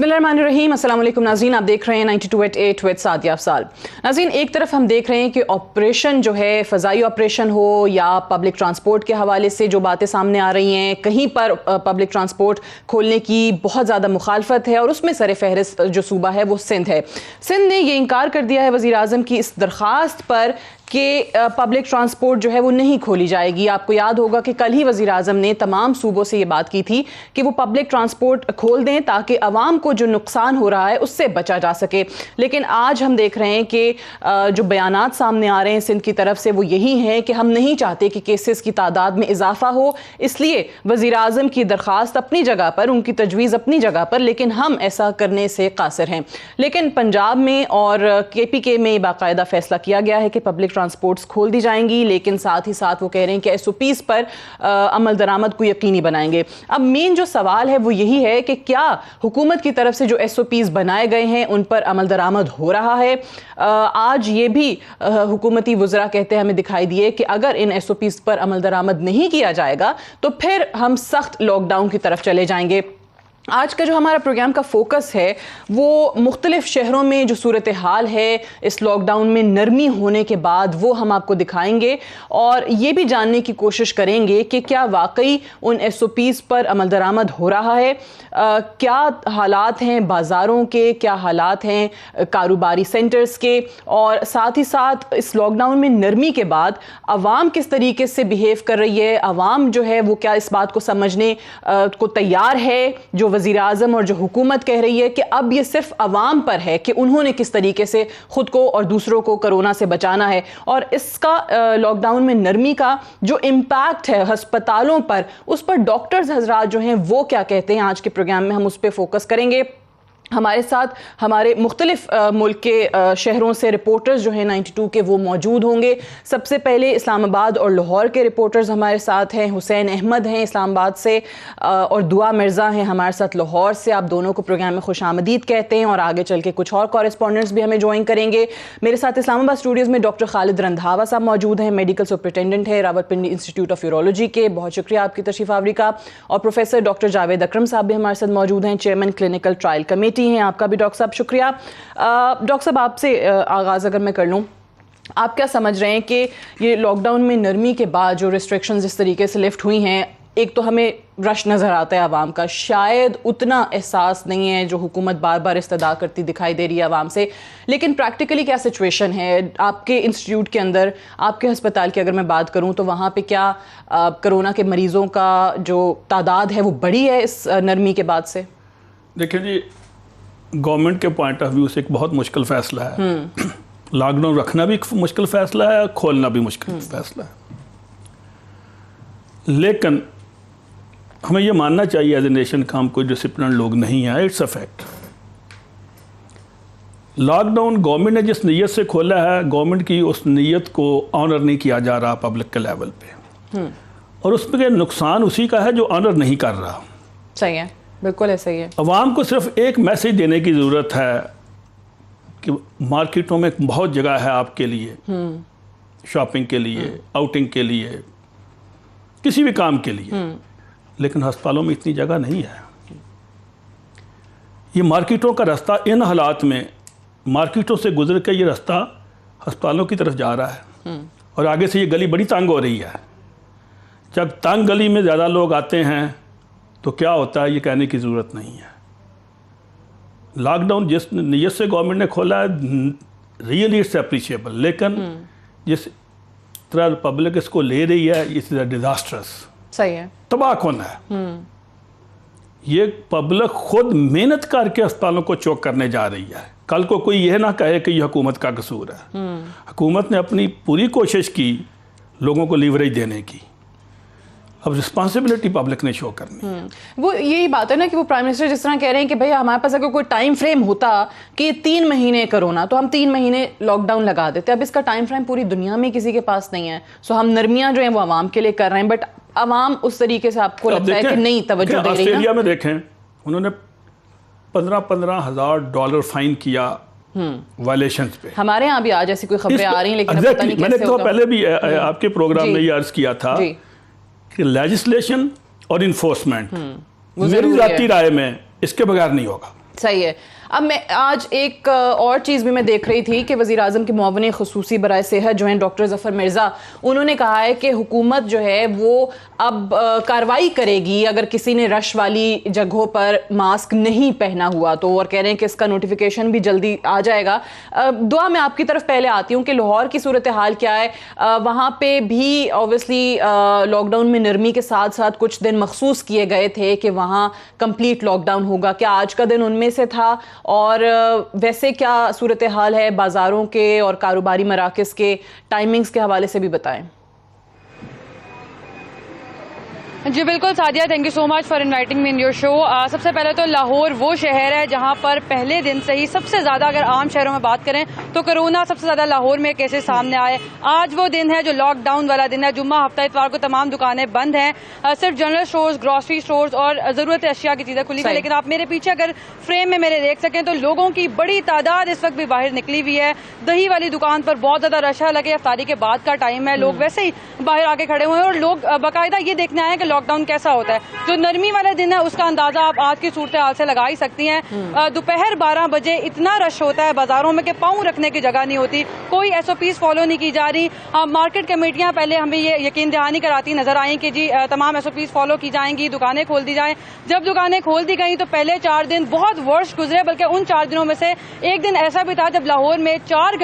बिस्मिल्लाहिर्रहमानिर्रहीम। अस्सलाम वालेकुम नाज़रीन, आप देख रहे हैं 92@8 विद सादिया अफसाल। नाज़रीन, एक तरफ हम देख रहे हैं कि ऑपरेशन जो है, फ़ज़ाई ऑपरेशन हो या पब्लिक ट्रांसपोर्ट के हवाले से जो बातें सामने आ रही हैं, कहीं पर पब्लिक ट्रांसपोर्ट खोलने की बहुत ज़्यादा मुखालफत है और उसमें सर फहरिस्त जो सूबा है वो सिंध है। सिंध ने ये इनकार कर दिया है वज़ीर आज़म की इस दरख्वास्त पर कि पब्लिक ट्रांसपोर्ट जो है वो नहीं खोली जाएगी। आपको याद होगा कि कल ही वज़ीर आज़म ने तमाम सूबों से ये बात की थी कि वो पब्लिक ट्रांसपोर्ट खोल दें ताकि आवाम को जो नुकसान हो रहा है उससे बचा जा सके। लेकिन आज हम देख रहे हैं कि जो बयानात सामने आ रहे हैं सिंध की तरफ से वो यही हैं कि हम नहीं चाहते कि केसेस की तादाद में इजाफा हो, इसलिए वज़ीर आज़म की दरख्वास्त अपनी जगह पर, उनकी तजवीज़ अपनी जगह पर, लेकिन हम ऐसा करने से कासिर हैं। लेकिन पंजाब में और KPK में बाकायदा फैसला किया गया है कि पब्लिक ट्रांसपोर्ट्स खोल दी जाएंगी, लेकिन साथ ही साथ वो कह रहे हैं कि SOPs पर अमल दरामद को यकीनी बनाएंगे। अब मेन जो सवाल है वो यही है कि क्या हुकूमत की तरफ से जो SOPs बनाए गए हैं उन पर अमल दरामद हो रहा है। आज ये भी हुकूमती वज़रा कहते हैं हमें दिखाई दिए कि अगर इन SOPs पर अमल दरामद नहीं किया जाएगा तो फिर हम सख्त लॉकडाउन की तरफ चले जाएंगे। आज का जो हमारा प्रोग्राम का फोकस है वो मुख्तलिफ शहरों में जो सूरत हाल है इस लॉकडाउन में नरमी होने के बाद वो हम आपको दिखाएंगे और ये भी जानने की कोशिश करेंगे कि क्या वाकई उन SOPs पर अमल दरामद हो रहा है, क्या हालात हैं बाज़ारों के, क्या हालात हैं कारोबारी सेंटर्स के, और साथ ही साथ इस लॉकडाउन में नरमी के बाद आवाम किस तरीके से बिहेव कर रही है। आवाम जो है वो क्या इस बात को समझने को तैयार है जो वज़ीर आज़म और जो हुकूमत कह रही है कि अब ये सिर्फ अवाम पर है कि उन्होंने किस तरीके से ख़ुद को और दूसरों को कोरोना से बचाना है। और इसका लॉकडाउन में नरमी का जो इम्पैक्ट है हस्पतालों पर, उस पर डॉक्टर्स हजरात जो हैं वो क्या कहते हैं, आज के प्रोग्राम में हम उस पर फोकस करेंगे। हमारे साथ हमारे मुख्तलिफ मुल्क के शहरों से रिपोर्टर्स जो हैं 92 के वो मौजूद होंगे। सबसे पहले इस्लामाबाद और लाहौर के रिपोर्टर्स हमारे साथ हैं। हुसैन अहमद हैं इस्लामाबाद से और दुआ मिर्ज़ा हैं हमारे साथ लाहौर से। आप दोनों को प्रोग्राम में खुश आमदीद कहते हैं और आगे चल के कुछ और कॉरेस्पॉन्डेंट्स भी हमें ज्वाइन करेंगे। मेरे साथ इस्लामाबाद स्टूडियोज़ में डॉक्टर खालिद रंधावा साहब मौजूद हैं, मेडिकल सुपरिटेंडेंट है रावलपिंडी इंस्टीट्यूट ऑफ यूरोलॉजी के। बहुत शुक्रिया आपकी तशरीफ़ आवरी का। और प्रोफेसर डॉक्टर जावेद अकरम साहब भी हमारे साथ मौजूद हैं, चेयरमैन क्लिनिकल ट्रायल कमेटी हैं। आपका भी डॉक्टर साहब शुक्रिया। डॉक्टर साहब आपसे आगाज़ अगर मैं कर लूँ, आप क्या समझ रहे हैं कि ये लॉकडाउन में नरमी के बाद जो रिस्ट्रिक्शंस इस तरीके से लिफ्ट हुई हैं, एक तो हमें रश नज़र आता है आवाम का, शायद उतना एहसास नहीं है जो हुकूमत बार बार इस्तदा करती दिखाई दे रही है आवाम से, लेकिन प्रैक्टिकली क्या सिचुएशन है आपके इंस्टीट्यूट के अंदर, आपके हस्पताल की अगर मैं बात करूं तो वहाँ पे क्या कोरोना के मरीज़ों का जो तादाद है वो बढ़ी है इस नरमी के बाद से? देखिए जी, गवर्नमेंट के पॉइंट ऑफ व्यू से एक बहुत मुश्किल फ़ैसला है। लॉकडाउन रखना भी मुश्किल फ़ैसला है, खोलना भी मुश्किल फ़ैसला है, लेकिन हमें ये मानना चाहिए एज ए नेशन का हम कोई डिसिप्लिन लोग नहीं हैं। It's a fact. Lockdown government ने जिस नीयत से खोला है, गवर्नमेंट की उस नीयत को ऑनर नहीं किया जा रहा पब्लिक के लेवल पे, और उसमें नुकसान उसी का है जो ऑनर नहीं कर रहा। सही है, बिल्कुल ऐसा ही है। अवाम को सिर्फ एक मैसेज देने की ज़रूरत है कि मार्केटों में बहुत जगह है आपके लिए, शॉपिंग के लिए, आउटिंग के लिए, किसी भी काम के लिए, लेकिन अस्पतालों में इतनी जगह नहीं है। ये मार्केटों का रास्ता इन हालात में, मार्केटों से गुजर के ये रास्ता अस्पतालों की तरफ जा रहा है, और आगे से ये गली बड़ी तंग हो रही है। जब तंग गली में ज़्यादा लोग आते हैं तो क्या होता है ये कहने की ज़रूरत नहीं है। लॉकडाउन जिस नीयत से गवर्नमेंट ने खोला है, रियली इट्स अप्रिशिएबल, लेकिन जिस तरह पब्लिक इसको ले रही है, इट्स डिज़ास्टर्स। सही है, तबाह कौन है। ये पब्लिक खुद मेहनत करके अस्पतालों को चौक करने जा रही है। कल को कोई यह ना कहे कि ये हुकूमत का कसूर है। हुकूमत ने अपनी पूरी कोशिश की लोगों को लीवरेज देने की, अब रिस्पॉन्सिबिलिटी पब्लिक ने शो करनी है। वो यही बात है ना कि वो प्राइम मिनिस्टर जिस तरह कह रहे हैं कि भैया हमारे पास अगर कोई टाइम फ्रेम होता कि 3 महीने कोरोना, तो हम 3 महीने लॉकडाउन लगा देते। अब इसका टाइम फ्रेम पूरी दुनिया में किसी के पास नहीं है। सो हम नरमियाँ जो हैं वो आवाम के लिए कर रहे हैं, बट आवाम उस तरीके से आपको लगता है कि नहीं तवज्जो दे रही है। ऑस्ट्रेलिया में देखें, उन्होंने $15,000 फाइन किया वायलेशंस पे। हमारे यहाँ भी आज ऐसी कोई खबरें आ रही हैं, लेकिन पता नहीं मैंने कैसे तो होगा। पहले भी आपके प्रोग्राम में ये अर्ज किया था कि लेजिस्लेशन और इन्फोर्समेंट मेरी ज़ाती राय में इसके बगैर नहीं होगा। صحیح ہے. اب میں آج ایک اور چیز بھی میں دیکھ رہی تھی کہ وزیر اعظم کے معاون خصوصی برائے صحت جو ہیں ڈاکٹر ظفر مرزا، انہوں نے کہا ہے کہ حکومت جو ہے وہ اب کارروائی کرے گی اگر کسی نے رش والی جگہوں پر ماسک نہیں پہنا ہوا تو، اور کہہ رہے ہیں کہ اس کا نوٹیفیکیشن بھی جلدی آ جائے گا. دعا میں آپ کی طرف پہلے آتی ہوں کہ لاہور کی صورتحال کیا ہے؟ وہاں پہ بھی اوبویسلی لاک ڈاؤن میں نرمی کے ساتھ ساتھ کچھ دن مخصوص کیے گئے تھے کہ وہاں کمپلیٹ لاک ڈاؤن ہوگا. کیا آج کا دن ان میں سے تھا؟ اور ویسے کیا صورتحال ہے بازاروں کے اور کاروباری مراکز کے ٹائمنگز کے حوالے سے بھی بتائیں. جی بالکل Sadia, thank you so much for inviting me in your show. سب سے پہلے تو لاہور وہ شہر ہے جہاں پر پہلے دن سے ہی سب سے زیادہ، اگر عام شہروں میں بات کریں تو کرونا سب سے زیادہ لاہور میں کیسز سامنے آئے. آج وہ دن ہے جو لاک ڈاؤن والا دن ہے. جمعہ ہفتہ اتوار کو تمام دکانیں بند ہیں، صرف جنرل سٹورز، گروسری سٹورز اور ضرورت اشیاء کی چیزیں کھلی ہوئی. لیکن آپ میرے پیچھے اگر فریم میں میرے دیکھ سکیں تو لوگوں کی بڑی تعداد اس وقت بھی باہر نکلی ہوئی ہے. دہی والی دکان پر بہت زیادہ رش ہے، لگے افطاری کے بعد کا ٹائم ہے، لوگ ویسے ہی باہر آ کے کھڑے ہوئے ہیں اور لوگ باقاعدہ یہ دیکھنے آئے ہیں کہ لاک ڈاؤن کیسا ہوتا ہے. جو نرمی والے دن ہے اس کا اندازہ آپ آج کی صورتحال سے لگا ہی سکتی ہیں. دوپہر 12 بجے اتنا رش ہوتا ہے بازاروں میں کہ پاؤں رکھنے کی جگہ نہیں ہوتی. کوئی ایس او پیز فالو نہیں کی جا رہی. مارکیٹ کمیٹیاں پہلے ہمیں یہ یقین دہانی کراتی نظر آئیں کہ جی تمام ایس او پیز فالو کی جائیں گی، دکانیں کھول دی جائیں. جب دکانیں کھول دی گئیں تو پہلے 4 دن بہت ورسٹ گزرے، بلکہ ان 4 دنوں میں سے ایک دن ایسا بھی تھا جب لاہور میں 24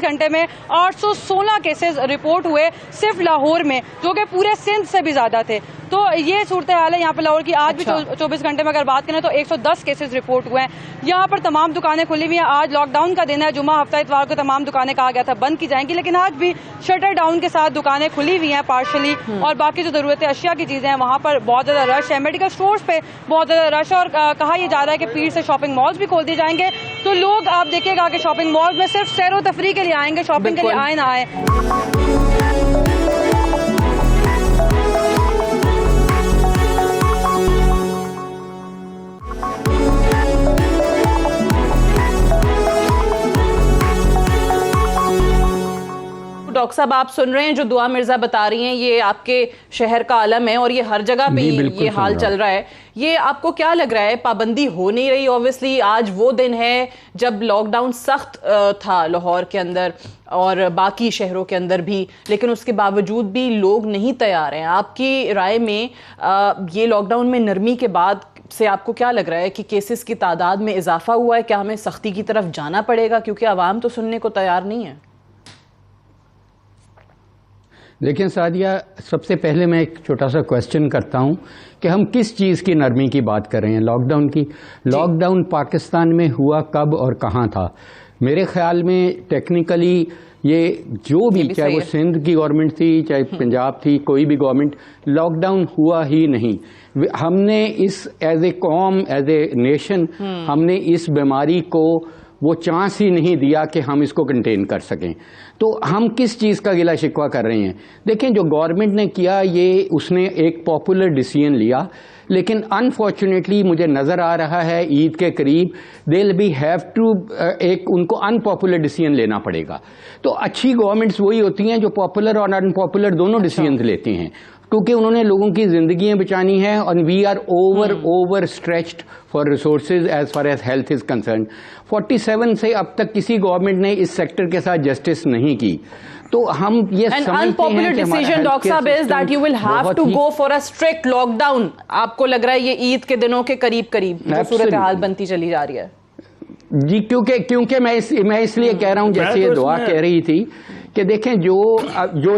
گھنٹے میں 816 کیسز رپورٹ ہوئے صرف لاہور میں، جو کہ پورے سندھ سے بھی زیادہ تھے. تو یہ صورتحال ہے یہاں پہ لاہور کی. آج بھی 24 گھنٹے میں اگر بات کریں تو 110 کیسز رپورٹ ہوئے ہیں. یہاں پر تمام دکانیں کھلی ہوئی ہیں. آج لاک ڈاؤن کا دن ہے. جمعہ ہفتہ اتوار کو تمام دکانیں کہا گیا تھا بند کی جائیں گی، لیکن آج بھی شٹر ڈاؤن کے ساتھ دکانیں کھلی ہوئی ہیں پارشلی. اور باقی جو ضرورت اشیاء کی چیزیں ہیں وہاں پر بہت زیادہ رش ہے. میڈیکل سٹورز پہ بہت زیادہ رش ہے اور کہا یہ جا رہا ہے کہ پیر سے شاپنگ مالز بھی کھول دی جائیں گے. تو لوگ آپ دیکھیے گا کہ شاپنگ مالز میں صرف سیر و تفریح کے لیے آئیں گے، شاپنگ کے لیے آئے نہ آئے. ڈاکٹر صاحب آپ سن رہے ہیں جو دعا مرزا بتا رہی ہیں، یہ آپ کے شہر کا عالم ہے اور یہ ہر جگہ پہ یہ حال چل رہا ہے. یہ آپ کو کیا لگ رہا ہے؟ پابندی ہو نہیں رہی. اوبویسلی آج وہ دن ہے جب لاک ڈاؤن سخت تھا لاہور کے اندر اور باقی شہروں کے اندر بھی، لیکن اس کے باوجود بھی لوگ نہیں تیار ہیں. آپ کی رائے میں یہ لاک ڈاؤن میں نرمی کے بعد سے آپ کو کیا لگ رہا ہے کہ کیسز کی تعداد میں اضافہ ہوا ہے؟ کیا ہمیں سختی کی طرف جانا پڑے گا؟ کیونکہ عوام تو سننے کو تیار نہیں ہے. لیکن سعدیہ، سب سے پہلے میں ایک چھوٹا سا کویسچن کرتا ہوں کہ ہم کس چیز کی نرمی کی بات کر رہے ہیں؟ لاک ڈاؤن کی. لاک ڈاؤن پاکستان میں ہوا کب اور کہاں تھا؟ میرے خیال میں ٹیکنیکلی یہ جو بھی، چاہے وہ سندھ کی گورنمنٹ تھی چاہے پنجاب تھی، کوئی بھی گورنمنٹ، لاک ڈاؤن ہوا ہی نہیں. ہم نے اس ایز اے قوم، ایز اے نیشن، ہم نے اس بیماری کو وہ چانس ہی نہیں دیا کہ ہم اس کو کنٹین کر سکیں. تو ہم کس چیز کا گلہ شکوہ کر رہے ہیں؟ دیکھیں جو گورنمنٹ نے کیا یہ اس نے ایک پاپولر ڈیسیژن لیا، لیکن انفارچونیٹلی مجھے نظر آ رہا ہے عید کے قریب they'll be have to ایک ان کو ان پاپولر ڈیسیژن لینا پڑے گا. تو اچھی گورنمنٹس وہی ہوتی ہیں جو پاپولر اور ان پاپولر دونوں ڈیسیژنز لیتے ہیں، کیونکہ انہوں نے لوگوں کی زندگیاں بچانی ہیں اور we are overstretched for resources as far as health is concerned. 47 سے اب تک کسی گورنمنٹ نے اس سیکٹر کے ساتھ جسٹس نہیں کی. تو ہم یہ سمجھتے ہیں کہ ڈیسیژن ڈاکٹر صاحب is that you will have to go for a strict lockdown. آپ کو لگ رہا ہے یہ عید کے دنوں کے قریب جو صورتحال بنتی چلی جا رہی ہے؟ جی کیونکہ میں اس لیے کہہ رہا ہوں جیسے یہ دعا کہہ رہی تھی کہ دیکھیں جو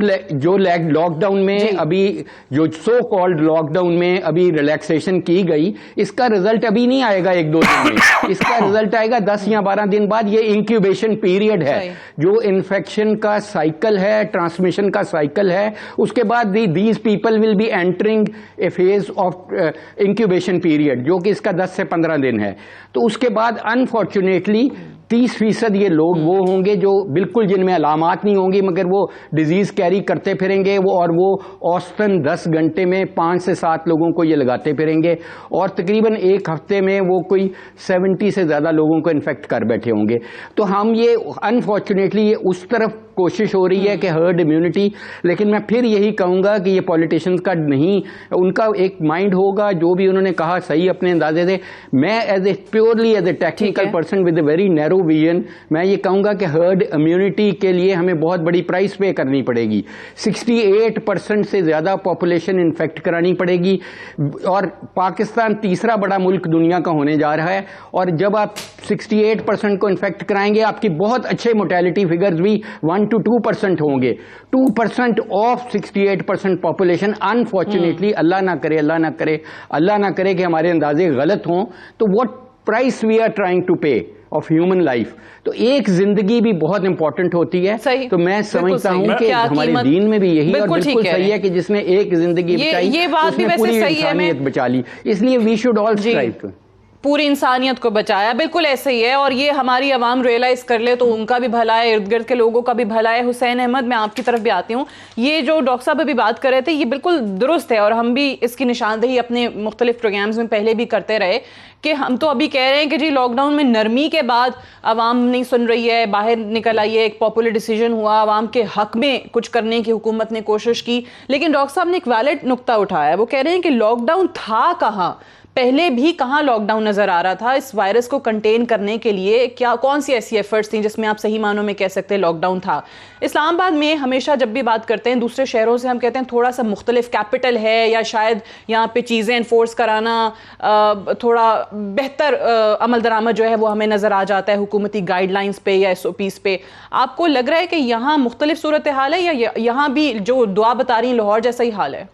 لاک ڈاؤن میں ابھی جو سو کالڈ لاک ڈاؤن میں ابھی ریلیکسیشن کی گئی، اس کا رزلٹ ابھی نہیں آئے گا 1-2 دن میں. اس کا رزلٹ آئے گا 10 یا 12 دن بعد. یہ انکیوبیشن پیریڈ ہے، جو انفیکشن کا سائیکل ہے، ٹرانسمیشن کا سائیکل ہے. اس کے بعد these people will be entering a phase of incubation period, جو کہ اس کا 10 سے 15 دن ہے. تو اس کے بعد انفارچونیٹلی 30% یہ لوگ وہ ہوں گے جو بالکل جن میں علامات نہیں ہوں گی مگر وہ ڈیزیز کیری کرتے پھریں گے، اور وہ اوسطاً 10 گھنٹے میں 5 سے 7 لوگوں کو یہ لگاتے پھریں گے، اور تقریباً ایک ہفتے میں وہ کوئی 70 سے زیادہ لوگوں کو انفیکٹ کر بیٹھے ہوں گے. تو ہم یہ انفارچونیٹلی یہ اس طرف कोशिश हो रही है कि हर्ड इम्यूनिटी, लेकिन मैं फिर यही कहूँगा कि ये पॉलिटिशियंस का नहीं, उनका एक माइंड होगा, जो भी उन्होंने कहा सही अपने अंदाजे से। मैं as a purely as a technical person with a very narrow vision, मैं ये कहूँगा कि हर्ड इम्यूनिटी के लिए हमें बहुत बड़ी प्राइस पे करनी पड़ेगी। 68% से ज़्यादा पॉपुलेशन इन्फेक्ट करानी पड़ेगी, और पाकिस्तान तीसरा बड़ा मुल्क दुनिया का होने जा रहा है, और जब आप 68% को इन्फेक्ट कराएंगे, आपकी बहुत अच्छे मोर्टेलिटी फिगर्स भी 1 to 2% होंगे। 2% ऑफ 68% पॉपुलेशन, अनफॉर्चुनेटली, अल्लाह ना करे, अल्लाह ना करे, अल्लाह ना करे कि हमारे अंदाजे गलत हों, तो what price we are trying to pay of human life. तो एक जिंदगी भी बहुत इंपॉर्टेंट होती है। सही, तो मैं समझता हूँ कि हमारे दीन में भी यही, और बिल्कुल सही है कि जिसने एक जिंदगी बचाई, ये बात भी उसने पूरी वैसे सही है, इंसानियत बचा ली। इसलिए we should all strive to, पूरी इंसानियत को बचाया, बिल्कुल ऐसे ही है। और ये हमारी आवाम रियलाइज कर ले तो उनका भी भला है, इर्द गिर्द के लोगों का भी भला है। हुसैन अहमद, मैं आपकी तरफ भी आती हूँ। ये जो डॉक्टर साहब अभी बात कर रहे थे, ये बिल्कुल दुरुस्त है, और हम भी इसकी निशानदेही अपने मुख्तलिफ प्रोग्राम्स में पहले भी करते रहे कि हम तो अभी कह रहे हैं कि जी लॉकडाउन में नरमी के बाद आवाम नहीं सुन रही है, बाहर निकल आई है, एक पॉपुलर डिसीजन हुआ, आवाम के हक में कुछ करने की हुकूमत ने कोशिश की। लेकिन डॉक्टर साहब ने एक वैलिड नुक्ता उठाया है, वो कह रहे हैं कि लॉकडाउन था कहाँ, पहले भी कहाँ लॉकडाउन नजर आ रहा था इस वायरस को कंटेन करने के लिए, क्या कौन सी ऐसी एफर्ट्स थी जिसमें आप सही मानों में कह सकते हैं लॉकडाउन था। इस्लामाबाद में हमेशा जब भी बात करते हैं दूसरे शहरों से, हम कहते हैं थोड़ा सा मुख्तलिफ कैपिटल है, या शायद यहाँ पे चीज़ें इन्फोर्स कराना थोड़ा बेहतर अमल दरामद जो है वो हमें नज़र आ जाता है हुकूमती गाइडलाइंस पे या SOPs पे। आपको लग रहा है कि यहाँ मुख्तलिफ सूरत हाल है, या यहाँ भी जो दुआ बता रही लाहौर जैसा ही हाल है?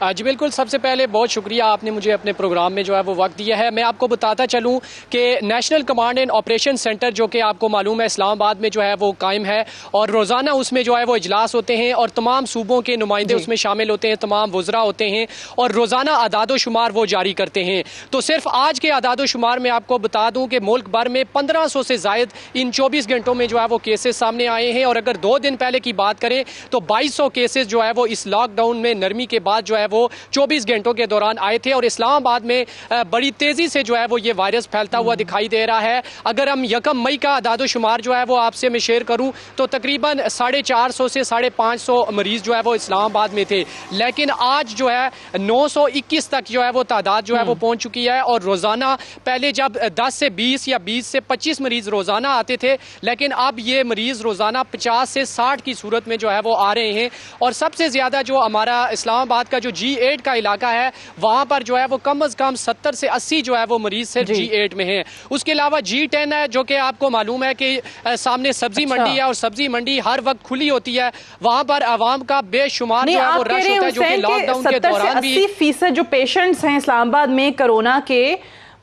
जी बिल्कुल, सबसे पहले बहुत शुक्रिया, आपने मुझे अपने प्रोग्राम में जो है वो वक्त दिया है। मैं आपको बताता चलूं कि national command and operation centre, जो कि आपको मालूम है इस्लामाबाद में जो है वो कायम है, और रोज़ाना उसमें जो है वो इजलास होते हैं, और तमाम सूबों के नुमाइंदे उसमें शामिल होते हैं, तमाम वज़रा होते हैं, और रोज़ाना अदाद शुमार वो जारी करते हैं। तो सिर्फ आज के अदाद शुमार में आपको बता दूँ कि मुल्क भर में 1500 से ज़ायद इन 24 घंटों में जो है वो केसेस सामने आए हैं, और अगर 2 दिन पहले की बात करें तो 2200 केसेस जो है वो इस लॉकडाउन में नरमी के बाद जो है वो 24 घंटों के दौरान आए थे। और इस्लामाबाद में बड़ी तेजी से जो है वो ये वायरस फैलता हुआ दिखाई दे रहा है। अगर हम 1 मई का अदाद शुमार जो है वो आपसे मैं शेयर करूं तो तकरीबन 450 से 550 मरीज जो है वो इस्लामाबाद में थे, लेकिन आज जो है 921 तक जो है वो तादाद जो है वो पहुंच चुकी है। और रोजाना पहले जब 10 से 20 या 20 से 25 मरीज रोजाना आते थे, लेकिन अब ये मरीज रोजाना 50 से 60 की सूरत में जो है वो आ रहे हैं। और सबसे ज्यादा जो हमारा इस्लामाबाद का जो G8 का इलाका है, वहां पर जो है वो कम से कम 70 से 80 जो है वो मरीज सिर्फ G8 में हैं। उसके अलावा G10 है, जो कि आपको मालूम है कि सामने सब्जी मंडी है, और सब्जी मंडी हर वक्त खुली होती है। वहां पर आवाम का बेशुमार जो है वो रश होता है, जो कि लॉकडाउन के दौरान भी 80% जो पेशेंट्स हैं इस्लामाबाद में कोरोना के,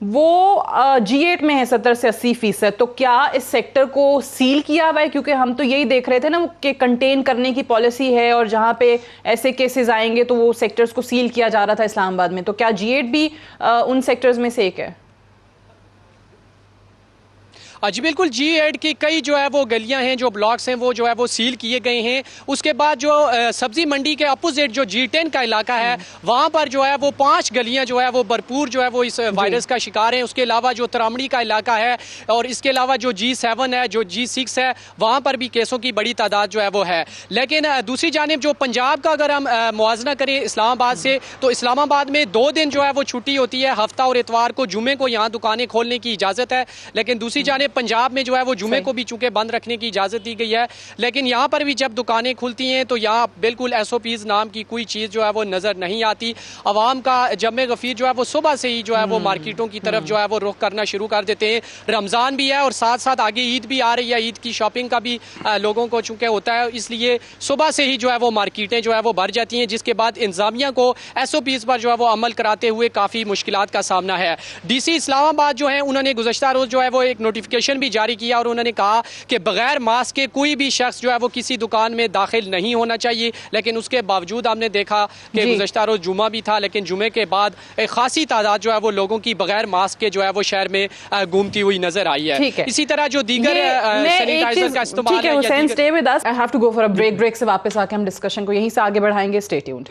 वो G8 में है 70 से 80%। तो क्या इस सेक्टर को सील किया हुआ है? क्योंकि हम तो यही देख रहे थे ना कि कंटेन करने की पॉलिसी है, और जहां पे ऐसे केसेस आएंगे तो वो सेक्टर्स को सील किया जा रहा था इस्लामाबाद में। तो क्या G8 भी उन सेक्टर्स में से एक है? जी बिल्कुल, G8 की कई जो है वो गलियां हैं, जो ब्लॉक्स हैं, वो जो है वो सील किए गए हैं। उसके बाद जो सब्जी मंडी के अपोजिट जो G10 का इलाका है, वहां पर जो है वो 5 गलियां जो है वो भरपूर जो है वो इस वायरस का शिकार हैं। उसके अलावा जो तरामड़ी का इलाका है, और इसके अलावा जो G7 है, जो G6 है, वहां पर भी केसों की बड़ी तादाद जो है वो है। लेकिन दूसरी जानिब जो पंजाब का अगर हम मुआवजा करें इस्लामाबाद से, तो इस्लामाबाद में 2 दिन जो है वो छुट्टी होती है, हफ्ता और इतवार को। जुमे को यहाँ दुकानें खोलने की इजाज़त है, लेकिन दूसरी जानिब पंजाब में जो है वो जुमे को भी चूंकि बंद रखने की इजाजत दी गई है। लेकिन यहाँ पर भी जब दुकानें खुलती हैं तो यहाँ बिल्कुल SOPs नाम की कोई चीज जो है वो नजर नहीं आती। अवाम का जमे गफीर जो है वो सुबह से ही जो है वो मार्केटों की तरफ जो है वो रुख करना शुरू कर देते हैं। रमजान भी है और साथ साथ आगे ईद भी आ रही है, ईद की शॉपिंग का भी लोगों को चूंकि होता है, इसलिए सुबह से ही जो है वो मार्केटें जो है वो भर जाती हैं, जिसके बाद इंतजामिया को SOPs पर जो है वो अमल कराते हुए काफी मुश्किलात का सामना है। DC इस्लामाबाद जो है उन्होंने गुज़श्ता रोज जो है वो एक नोटिफिकेशन भी जारी किया, और उन्होंने कहा कि बगैर मास्क के कोई भी शख्स जो है वो किसी दुकान में दाखिल नहीं होना चाहिए। लेकिन उसके बावजूद हमने देखा कि गुज़श्ता रोज जुमा भी था, लेकिन जुमे के बाद एक खासी तादाद जो है वो लोगों की बगैर मास्क के जो है वो शहर में घूमती हुई नजर आई है। इसी तरह जो दीगर सैनिटाइजर का इस्तेमाल है। Hussain, stay with us. I have to go for a break. Break से वापस आके हम डिस्कशन को यहीं से आगे बढ़ाएंगे। Stay tuned.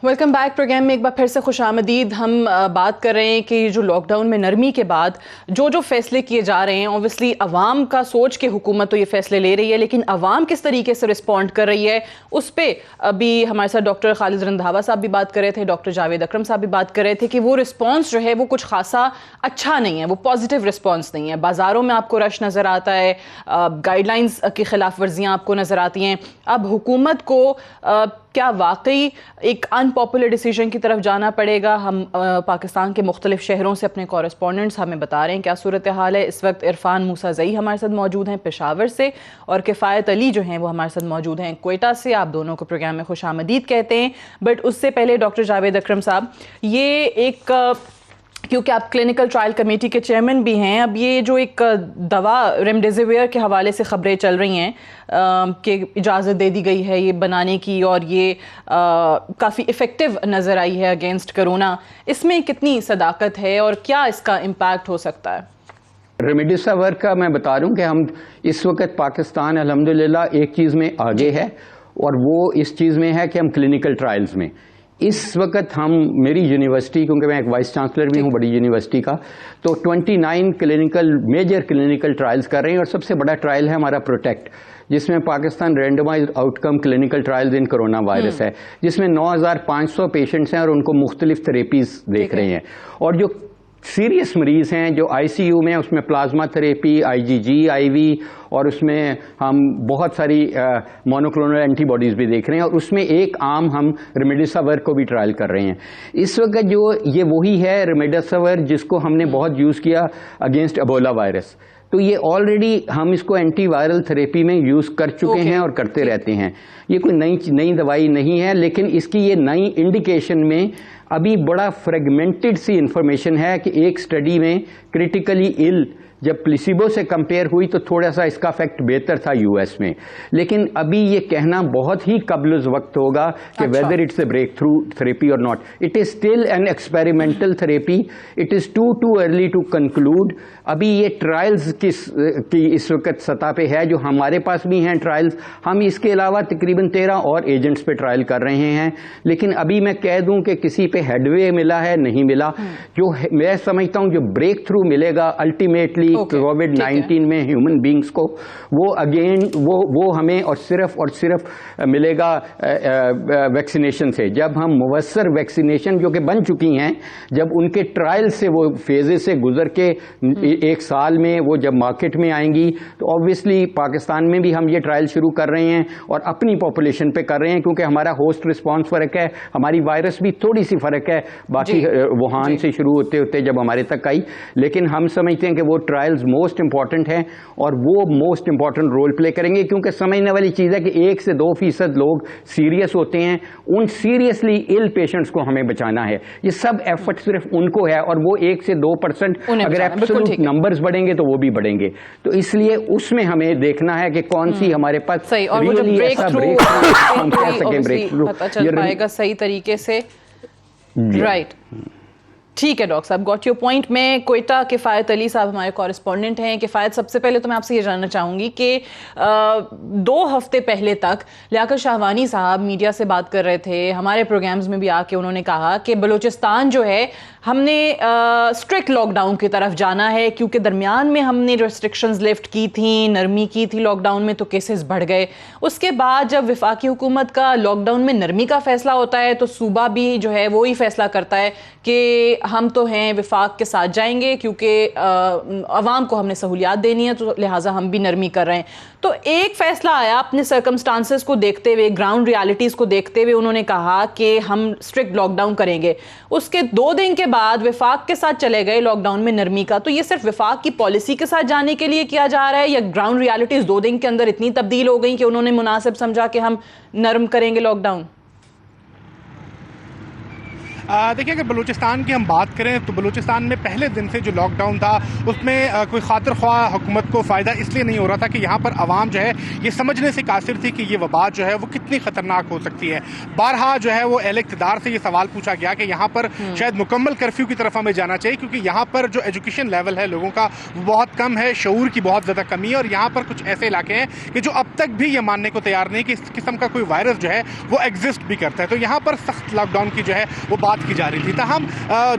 Welcome back programme में एक बार फिर से खुश आमदीद। हम बात कर रहे हैं कि जो लॉकडाउन में नरमी के बाद जो फैसले किए जा रहे हैं, ऑब्वियसली अवाम का सोच के हुकूमत तो ये फैसले ले रही है, लेकिन अवाम किस तरीके से रिस्पॉन्ड कर रही है उस पर अभी हमारे साथ डॉक्टर खालिद रंधावा साहब भी बात कर रहे थे, डॉक्टर जावेद अकरम साहब भी बात कर रहे थे कि वो रिस्पॉन्स जो है वो कुछ खासा अच्छा नहीं है, वो पॉजिटिव रिस्पॉन्स नहीं है। बाज़ारों में आपको रश नज़र आता है, गाइडलाइंस की खिलाफ वर्जियाँ आपको नज़र आती हैं। अब हुकूमत को क्या वाकई एक अनपॉपुलर डिसीजन की तरफ जाना पड़ेगा? हम पाकिस्तान के मुख्तलिफ शहरों से अपने कॉरेस्पॉन्डेंट्स हमें बता रहे हैं क्या सूरत हाल है। इस वक्त इरफान मूसा ज़ई हमारे साथ मौजूद हैं पेशावर से, और किफ़ायत अली जो हैं वो हमारे साथ मौजूद हैं क्वेटा से। आप दोनों को प्रोग्राम में खुश आमदीद कहते हैं। बट उससे पहले डॉक्टर जावेद अकरम साहब, ये एक क्योंकि आप क्लिनिकल ट्रायल कमेटी के चेयरमैन भी हैं, अब ये जो एक दवा रेमडेसिविर के हवाले से खबरें चल रही हैं कि इजाज़त दे दी गई है ये बनाने की, और ये काफ़ी इफ़ेक्टिव नज़र आई है अगेंस्ट कोरोना, इसमें कितनी सदाकत है और क्या इसका इम्पैक्ट हो सकता है? रेमडेसिविर का मैं बता रहा हूँ कि हम इस वक्त पाकिस्तान अल्हम्दुलिल्लाह एक चीज़ में आगे है, और वो इस चीज़ में है कि हम क्लिनिकल ट्रायल्स में इस वक्त हम, मेरी यूनिवर्सिटी, क्योंकि मैं एक वाइस चांसलर भी हूँ बड़ी यूनिवर्सिटी का, तो 29 मेजर क्लिनिकल ट्रायल्स कर रहे हैं। और सबसे बड़ा ट्रायल है हमारा प्रोटेक्ट, जिसमें Pakistan randomised outcome clinical trials in corona virus है, जिसमें 9500 पेशेंट्स हैं और उनको मुख्तलिफ थेरेपीज देख रहे हैं। और जो सीरियस मरीज हैं जो आईसीयू में, उसमें प्लाज्मा थेरेपी, आईजीजी, आईवी, और उसमें हम बहुत सारी मोनोक्लोनल एंटीबॉडीज़ भी देख रहे हैं, और उसमें एक आम हम रेमडेसिविर को भी ट्रायल कर रहे हैं इस वक्त। जो ये वही है रेमडेसिविर जिसको हमने बहुत यूज़ किया अगेंस्ट एबोला वायरस, तो ये ऑलरेडी हम इसको एंटीवायरल थेरेपी में यूज़ कर चुके हैं और करते रहते हैं। ये कोई नई दवाई नहीं है, लेकिन इसकी ये नई इंडिकेशन में अभी बड़ा फ्रेगमेंटेड सी इंफॉर्मेशन है कि एक स्टडी में क्रिटिकली इल जब प्लेसिबो से कंपेयर हुई तो थोड़ा सा इसका इफेक्ट बेहतर था यूएस में, लेकिन अभी ये कहना बहुत ही कबल वक्त होगा कि whether it's a breakthrough therapy और not. It is still an experimental therapy, it is too early to conclude. अभी ये ट्रायल्स की इस वक्त सतह पे है, जो हमारे पास भी हैं ट्रायल्स। हम इसके अलावा तकरीबन 13 और एजेंट्स पे ट्रायल कर रहे हैं, लेकिन अभी मैं कह दूं कि किसी पे हेडवे मिला है नहीं मिला। जो मैं समझता हूं जो ब्रेक थ्रू मिलेगा अल्टीमेटली कोविड-19 में ह्यूमन बींग्स को, वो अगेन वो हमें और सिर्फ मिलेगा वैक्सीनेशन से। जब हम मुवस्सर वैक्सीनेशन जो कि बन चुकी हैं, जब उनके ट्रायल से वो फेजेस से गुजर के एक साल में वो जब मार्केट में आएंगी, तो ऑब्वियसली पाकिस्तान में भी हम ये ट्रायल शुरू कर रहे हैं और अपनी पॉपुलेशन पे कर रहे हैं, क्योंकि हमारा होस्ट रिस्पॉन्स फर्क है, हमारी वायरस भी थोड़ी सी फर्क है बाकी वुहान से शुरू होते होते जब हमारे तक आई। लेकिन हम समझते हैं कि वो ट्रायल्स मोस्ट इंपॉर्टेंट हैं और वो मोस्ट इंपॉर्टेंट रोल प्ले करेंगे, क्योंकि समझने वाली चीज़ है कि 1 से 2% लोग सीरियस होते हैं, उन सीरियसली इल पेशेंट्स को हमें बचाना है। ये सब एफर्ट सिर्फ उनको है, और वो 1 से 2% अगर एब्सोल्यूट नंबर्स बढ़ेंगे तो वो भी बढ़ेंगे। तो इसलिए उसमें हमें देखना है कि कौन सी हमारे पास सही, और वो जो ब्रेक थ्रू पाएगा सही तरीके से। राइट, ठीक है डॉक्टर साहब, गॉट योर पॉइंट। मैं क्वेटा किफ़ायत अली साहब हमारे कॉरेस्पॉन्डेंट हैं। किफ़ायत, सबसे पहले तो मैं आपसे ये जानना चाहूँगी कि 2 हफ्ते पहले तक लियाकत शाहवानी साहब मीडिया से बात कर रहे थे, हमारे प्रोग्राम्स में भी आके उन्होंने कहा कि बलूचिस्तान जो है हमने स्ट्रिक्ट लॉकडाउन की तरफ जाना है, क्योंकि दरमियान में हमने रेस्ट्रिक्शंस लिफ्ट की थी, नरमी की थी लॉकडाउन में, तो केसेस बढ़ गए। उसके बाद जब वफाकी हुकूमत का लॉकडाउन में नरमी का फैसला होता है, तो सूबा भी जो है वो ही फैसला करता है कि हम तो हैं वफाक के साथ जाएंगे, क्योंकि अवाम को हमने सहूलियात देनी है, तो लिहाजा हम भी नरमी कर रहे हैं। तो एक फैसला आया अपने सर्कमस्टांसेस को देखते हुए, ग्राउंड रियलिटीज़ को देखते हुए, उन्होंने कहा कि हम स्ट्रिक्ट लॉकडाउन करेंगे। उसके 2 दिन के बाद वफाक के साथ चले गए लॉकडाउन में नरमी का। तो ये सिर्फ वफाक की पॉलिसी के साथ जाने के लिए किया जा रहा है, या ग्राउंड रियलिटीज़ 2 दिन के अंदर इतनी तब्दील हो गई कि उन्होंने मुनासिब समझा कि हम नरम करेंगे लॉकडाउन? देखिए, अगर बलूचिस्तान की हम बात करें तो बलूचिस्तान में पहले दिन से जो लॉकडाउन था उसमें कोई खातिर ख्वाह हुकूमत को फ़ायदा इसलिए नहीं हो रहा था कि यहाँ पर आवाम जो है ये समझने से कासिर थी कि ये वबा जो है वो कितनी ख़तरनाक हो सकती है। बारहा जो है वो अहले इक़्तिदार से ये सवाल पूछा गया कि यहाँ पर शायद मुकम्मल कर्फ्यू की तरफ हमें जाना चाहिए, क्योंकि यहाँ पर जो एजुकेशन लेवल है लोगों का वो बहुत कम है, शऊर की बहुत ज़्यादा कमी है, और यहाँ पर कुछ ऐसे इलाके हैं कि जो अब तक भी ये मानने को तैयार नहीं कि इस किस्म का कोई वायरस जो है वो एग्जिस्ट भी करता है। तो यहाँ पर सख्त लॉकडाउन की जो है वो बात की जा रही थी। ताहम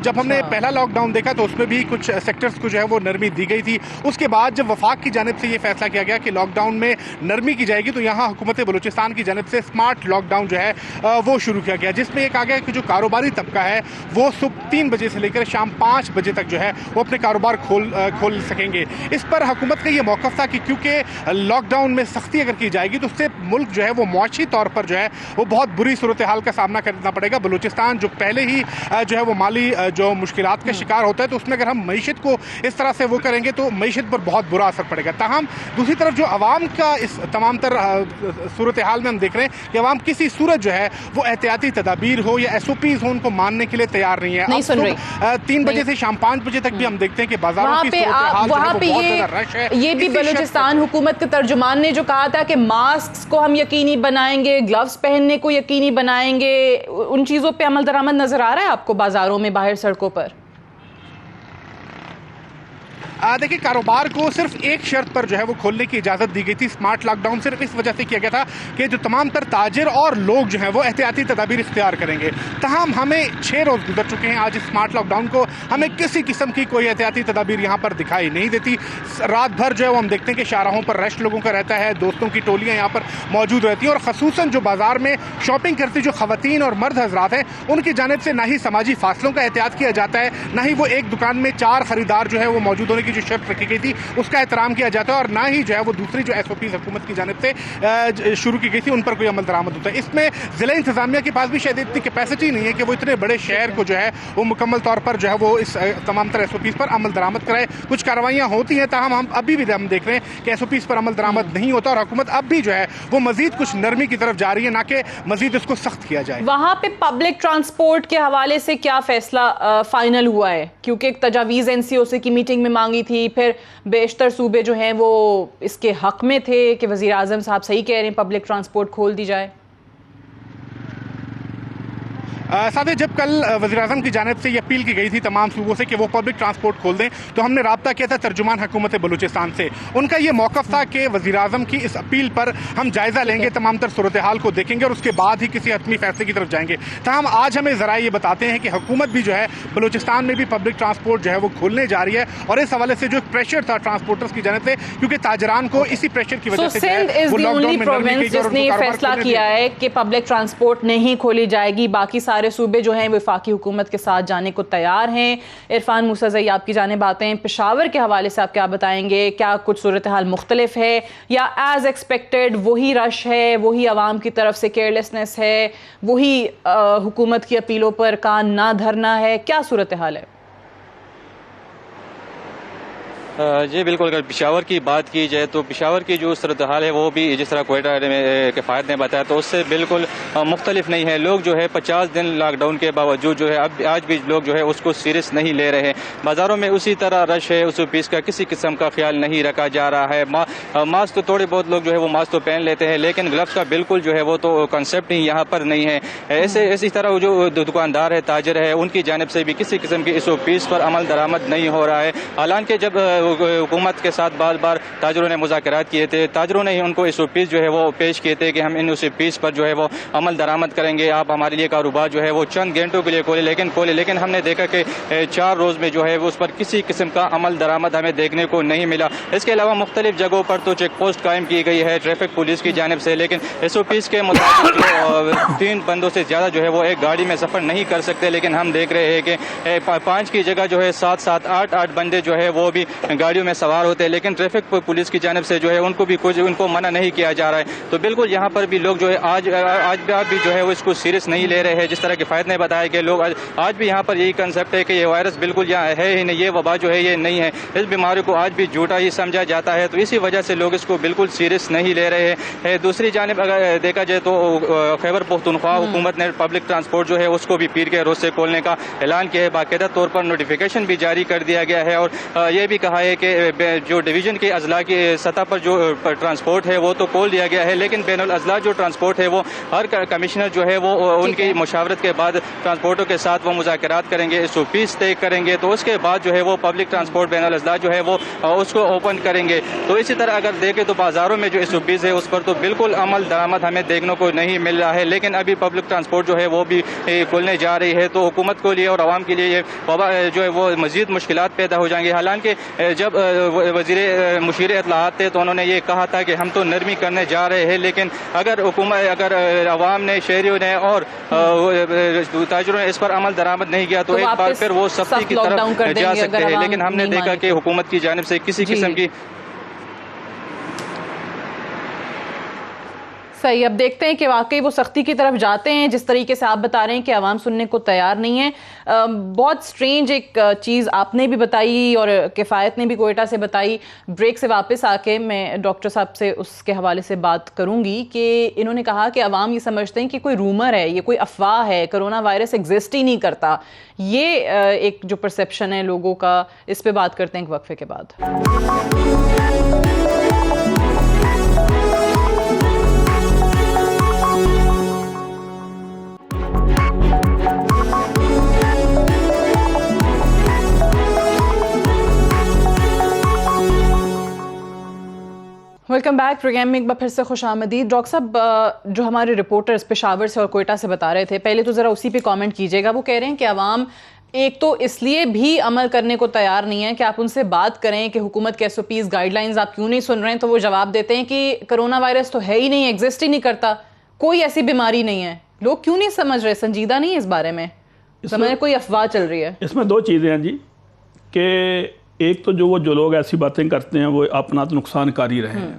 जब हमने पहला लॉकडाउन देखा तो उसमें भी कुछ सेक्टर्स को जो है वो नरमी दी गई थी। उसके बाद जब वफाक की जानिब से ये फैसला किया गया कि लॉकडाउन में नरमी की जाएगी, तो यहाँ हुकूमत बलूचिस्तान की जानिब से स्मार्ट लॉकडाउन जो है वो शुरू किया गया, जिसमें ये कहा गया कि जो कारोबारी तबका है वो सुबह 3 बजे से लेकर शाम 5 बजे तक जो है वो अपने कारोबार खोल सकेंगे। इस पर हुकूमत का ये मौक़िफ़ था कि क्योंकि लॉकडाउन में सख्ती अगर की जाएगी तो उससे मुल्क जो है वो मुआशी तौर पर जो है वो बहुत बुरी सूरत हाल का सामना करना पड़ेगा। बलूचिस्तान जो पहले ही जो है वो माली जो मुश्किलात का शिकार होता है, तो उसमें अगर हम मईशत को इस तरह से वो करेंगे तो मईशत पर बहुत बुरा असर पड़ेगा। ताहम दूसरी तरफ जो अवाम का इस तमाम तर सूरत हाल में हम देख रहे हैं कि अवाम किसी सूरत जो है वो एहतियाती तदाबीर हो या SOPs हो उनको मानने के लिए तैयार नहीं है। नहीं सुन रही 3 बजे से शाम 5 बजे तक भी हम देखते हैं कि बाजारों की सूरत हाल बहुत ज़्यादा रश है। ये भी बलूचिस्तान हुकूमत के तर्जुमान ने जो कहा था कि मास्क को हम यकीनी बनाएंगे, ग्लव्स पहनने को यकीनी बनाएंगे, उन चीज़ों पे अमल दरामद नजर आ रहा है आपको बाजारों में, बाहर सड़कों पर? देखिए, कारोबार को सिर्फ एक शर्त पर जो है वो खोलने की इजाज़त दी गई थी। स्मार्ट लॉकडाउन सिर्फ इस वजह से किया गया था कि जो तमाम तर ताजिर और लोग जो हैं वो एहतियाती तदाबीर इख्तियार करेंगे। तमाम हमें 6 रोज़ गुजर चुके हैं आज इस स्मार्ट लॉकडाउन को, हमें किसी किस्म की कोई एहतियाती तदाबीर यहाँ पर दिखाई नहीं देती। रात भर जो है वो हम देखते हैं कि शाहराहों पर रश लोगों का रहता है, दोस्तों की टोलियाँ यहाँ पर मौजूद रहती हैं, और ख़ुसूसन जो बाज़ार में शॉपिंग करती जो ख़वातीन और मर्द हज़रात हैं उनकी जानिब से ना ही समाजी फासलों का एहतियात किया जाता है, ना ही वो एक दुकान में 4 ख़रीदार जो है वो मौजूद होने की जो शर्त रखी गई थी उसका एहतराम किया जाता है, और ना ही जो है वो दूसरी जो SOPs हुकूमत की जानिब से शुरू की गई थी उन पर कोई अमल दरामद होता है। इसमें ज़िला इंतज़ामिया के पास भी शायद इतनी कैपेसिटी नहीं है कि वो इतने बड़े शहर को जो है वो मुकम्मल तौर पर जो है वो इस तमाम तरह SOPs पर अमल दरामद कराए। कुछ कार्रवाइयाँ होती हैं, ताहम हम अभी भी हम देख रहे हैं कि SOPs पर अमल दरामद नहीं होता, और हुकूमत अब भी जो है वो मजीद कुछ नरमी की तरफ जा रही है, ना कि मजीद इसको सख्त किया जाए। वहाँ पे पब्लिक ट्रांसपोर्ट के हवाले से क्या फैसला फाइनल हुआ है? क्योंकि एक तजावीज़ NCOC की मीटिंग में मांगी थी, फिर बेशतर सूबे जो हैं वो इसके हक में थे कि वज़ीर आज़म साहब सही कह रहे हैं पब्लिक ट्रांसपोर्ट खोल दी जाए। साथ ही जब कल वज़ीर-ए-आज़म की जानिब से ये अपील की गई थी तमाम सूबों से कि वो पब्लिक ट्रांसपोर्ट खोल दें, तो हमने राब्ता किया था तर्जुमान हुकूमत बलूचिस्तान से। उनका ये मौक़िफ़ था कि वज़ीर-ए-आज़म की इस अपील पर हम जायज़ा लेंगे, तमाम तर सूरत हाल को देखेंगे और उसके बाद ही किसी हतमी फैसले की तरफ जाएंगे। ताहम आज हमें ज़रा ये बताते हैं कि हुकूमत भी जो है बलूचिस्तान में भी पब्लिक ट्रांसपोर्ट जो है वो खोलने जा रही है, और इस हवाले से जो प्रेशर था ट्रांसपोर्टर्स की जानिब से, क्योंकि ताजरान को इसी प्रेशर की वजह से जिसने फैसला किया है कि पब्लिक ट्रांसपोर्ट नहीं खोली जाएगी, बाकी सारे सूबे जो हैं वफाकी हुकूमत के साथ जाने को तैयार हैं। इरफान मूसा ज़ई आपकी जानिब आते हैं, पेशावर के हवाले से आप क्या बताएंगे? क्या कुछ सूरत हाल मुख्तलिफ है या एज एक्सपेक्टेड वही रश है, वही आवाम की तरफ से केयरलेसनेस है, वही हुकूमत की अपीलों पर कान ना धरना है? क्या सूरत हाल है? जी बिल्कुल, अगर पेशावर की बात की जाए तो पेशावर की जो सूरत हाल है वो भी जिस तरह क्वेटा में किफ़ायत ने बताया तो उससे बिल्कुल मुख्तलिफ नहीं है। लोग जो है 50 दिन लॉकडाउन के बावजूद जो है अब आज भी लोग जो है उसको सीरियस नहीं ले रहे हैं। बाज़ारों में उसी तरह रश है, उस पीस का किसी किस्म का ख्याल नहीं रखा जा रहा है। मास्क तो थोड़े बहुत लोग जो है वो मास्क तो पहन लेते हैं, लेकिन ग्लव्स का बिल्कुल जो है वो तो कंसेप्ट ही यहाँ पर नहीं है। इसी तरह जो दुकानदार है, ताजर है, उनकी जानिब से भी किसी किस्म की इस पीस पर अमल दरामद नहीं हो रहा है। हालांकि जब हुकूमत के साथ बार बार ताजरों ने मुज़ाकरात किए थे, ताजरों ने ही उनको SOPs जो है वो पेश किए थे कि हम इन SOPs पर जो है वो अमल दरामद करेंगे, आप हमारे लिए कारोबार जो है वो चंद घंटों के लिए खोले, लेकिन हमने देखा कि 4 रोज़ में जो है वो उस पर किसी किस्म का अमल दरामद हमें देखने को नहीं मिला। इसके अलावा मुख्तलिफ जगहों पर तो चेक पोस्ट कायम की गई है ट्रैफिक पुलिस की जानिब से, लेकिन SOPs के मुताबिक 3 बंदों से ज़्यादा जो है वो एक गाड़ी में सफ़र नहीं कर सकते, लेकिन हम देख रहे हैं कि 5 की जगह जो है 7-7, 8-8 बंदे जो है वो भी गाड़ियों में सवार होते हैं, लेकिन ट्रैफिक पुलिस की जानिब से जो है उनको मना नहीं किया जा रहा है। तो बिल्कुल यहाँ पर भी लोग जो है आज भी जो है वो इसको सीरियस नहीं ले रहे हैं। जिस तरह किफ़ायत ने बताया कि लोग आज भी यहाँ पर यही कंसेप्ट है कि ये वायरस बिल्कुल यहाँ है ही नहीं, ये वबा जो है ये नहीं है, इस बीमारी को आज भी झूठा ही समझा जाता है, तो इसी वजह से लोग इसको बिल्कुल सीरियस नहीं ले रहे हैं। दूसरी जानिब अगर देखा जाए तो खैबर پختونخوا حکومت نے پبلک ٹرانسپورٹ جو ہے اس کو بھی پیر کے روز سے کھولنے کا اعلان کیا ہے. باقاعدہ طور پر نوٹیفیکیشن بھی جاری کر دیا گیا ہے اور یہ بھی کہا ہے کہ جو ڈویژن کے اضلاع کی سطح پر جو ٹرانسپورٹ ہے وہ تو کھول دیا گیا ہے, لیکن بین الاضلاع جو ٹرانسپورٹ ہے وہ ہر کمشنر جو ہے وہ ان کی مشاورت کے بعد ٹرانسپورٹوں کے ساتھ وہ مذاکرات کریں گے, SOPs طے کریں گے, تو اس کے بعد جو ہے وہ پبلک ٹرانسپورٹ بین الاضلاع جو ہے وہ اس کو اوپن کریں گے. تو اسی طرح اگر دیکھیں تو بازاروں میں جو SOPs ہے اس پر تو بالکل عمل درآمد ہمیں دیکھنے کو نہیں مل رہا ہے, لیکن ابھی پبلک ٹرانسپورٹ جو ہے وہ بھی کھولنے جا رہی ہے. تو حکومت کو لیے اور عوام کے لیے یہ جو ہے وہ مزید مشکلات پیدا ہو جائیں گے. حالانکہ جب مشیر اطلاعات تھے تو انہوں نے یہ کہا تھا کہ ہم تو نرمی کرنے جا رہے ہیں, لیکن اگر عوام نے, شہریوں نے اور تاجروں نے اس پر عمل درآمد نہیں کیا تو ایک بار پھر وہ سختی کی طرف جا سکتے ہیں. لیکن ہم نے دیکھا کہ حکومت کی جانب سے کسی قسم کی صحیح. اب دیکھتے ہیں کہ واقعی وہ سختی کی طرف جاتے ہیں جس طریقے سے آپ بتا رہے ہیں کہ عوام سننے کو تیار نہیں ہے. بہت سٹرینج ایک چیز آپ نے بھی بتائی اور کفایت نے بھی کوئٹہ سے بتائی. بریک سے واپس آ کے میں ڈاکٹر صاحب سے اس کے حوالے سے بات کروں گی کہ انہوں نے کہا کہ عوام یہ سمجھتے ہیں کہ کوئی رومر ہے, یہ کوئی افواہ ہے, کرونا وائرس ایگزسٹ ہی نہیں کرتا. یہ ایک جو پرسیپشن ہے لوگوں کا, اس پہ بات کرتے ہیں ایک وقفے کے بعد. Welcome back. پروگرام میں ایک بار پھر سے خوش آمدید. ڈاکٹر صاحب, جو ہمارے رپورٹرز پشاور سے اور کوئٹہ سے بتا رہے تھے, پہلے تو ذرا اسی پہ کامنٹ کیجیے گا. وہ کہہ رہے ہیں کہ عوام ایک تو اس لیے بھی عمل کرنے کو تیار نہیں ہے کہ آپ ان سے بات کریں کہ حکومت کے SOPs گائیڈ لائنز آپ کیوں نہیں سن رہے ہیں, تو وہ جواب دیتے ہیں کہ کرونا وائرس تو ہے ہی نہیں, ایگزسٹ ہی نہیں کرتا, کوئی ایسی بیماری نہیں ہے. لوگ کیوں نہیں سمجھ رہے, سنجیدہ نہیں ہے اس بارے میں, سمجھ کوئی افواہ چل رہی ہے. اس میں دو چیزیں ہیں جی, کہ ایک تو جو لوگ ایسی باتیں کرتے ہیں وہ اپنا تو نقصان کر ہی رہے ہیں,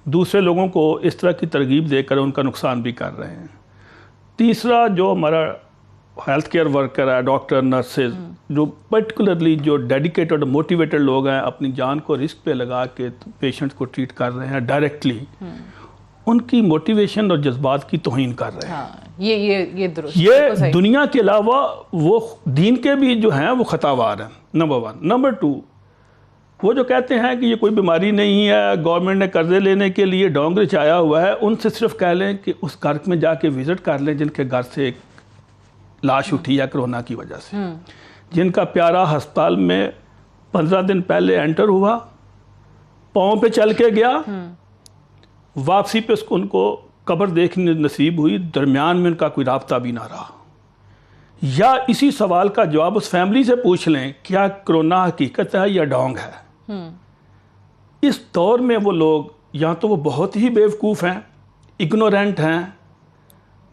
دوسرے لوگوں کو اس طرح کی ترغیب دے کر ان کا نقصان بھی کر رہے ہیں. تیسرا, جو ہمارا ہیلتھ کیئر ورکر ہے, ڈاکٹر, نرسز, جو پرٹیکولرلی جو ڈیڈیکیٹڈ موٹیویٹڈ لوگ ہیں, اپنی جان کو رسک پہ لگا کے پیشنٹ کو ٹریٹ کر رہے ہیں ڈائریکٹلی, ان کی موٹیویشن اور جذبات کی توہین کر رہے ہیں. یہ درست, یہ دنیا کے علاوہ وہ دین کے بھی جو ہیں وہ خطاوار ہیں, نمبر 1. نمبر 2, وہ جو کہتے ہیں کہ یہ کوئی بیماری نہیں ہے, گورنمنٹ نے قرضے لینے کے لیے ڈونگ رچایا ہوا ہے, ان سے صرف کہہ لیں کہ اس گھر میں جا کے وزٹ کر لیں جن کے گھر سے ایک لاش اٹھی ہے کرونا کی وجہ سے, جن کا پیارا ہسپتال میں 15 دن پہلے انٹر ہوا, پاؤں پہ چل کے گیا, واپسی پہ ان کو قبر دیکھنے نصیب ہوئی, درمیان میں ان کا کوئی رابطہ بھی نہ رہا. یا اسی سوال کا جواب اس فیملی سے پوچھ لیں, کیا کرونا حقیقت ہے یا ڈونگ ہے. اس دور میں وہ لوگ یا تو وہ بہت ہی بیوقوف ہیں, اگنورینٹ ہیں,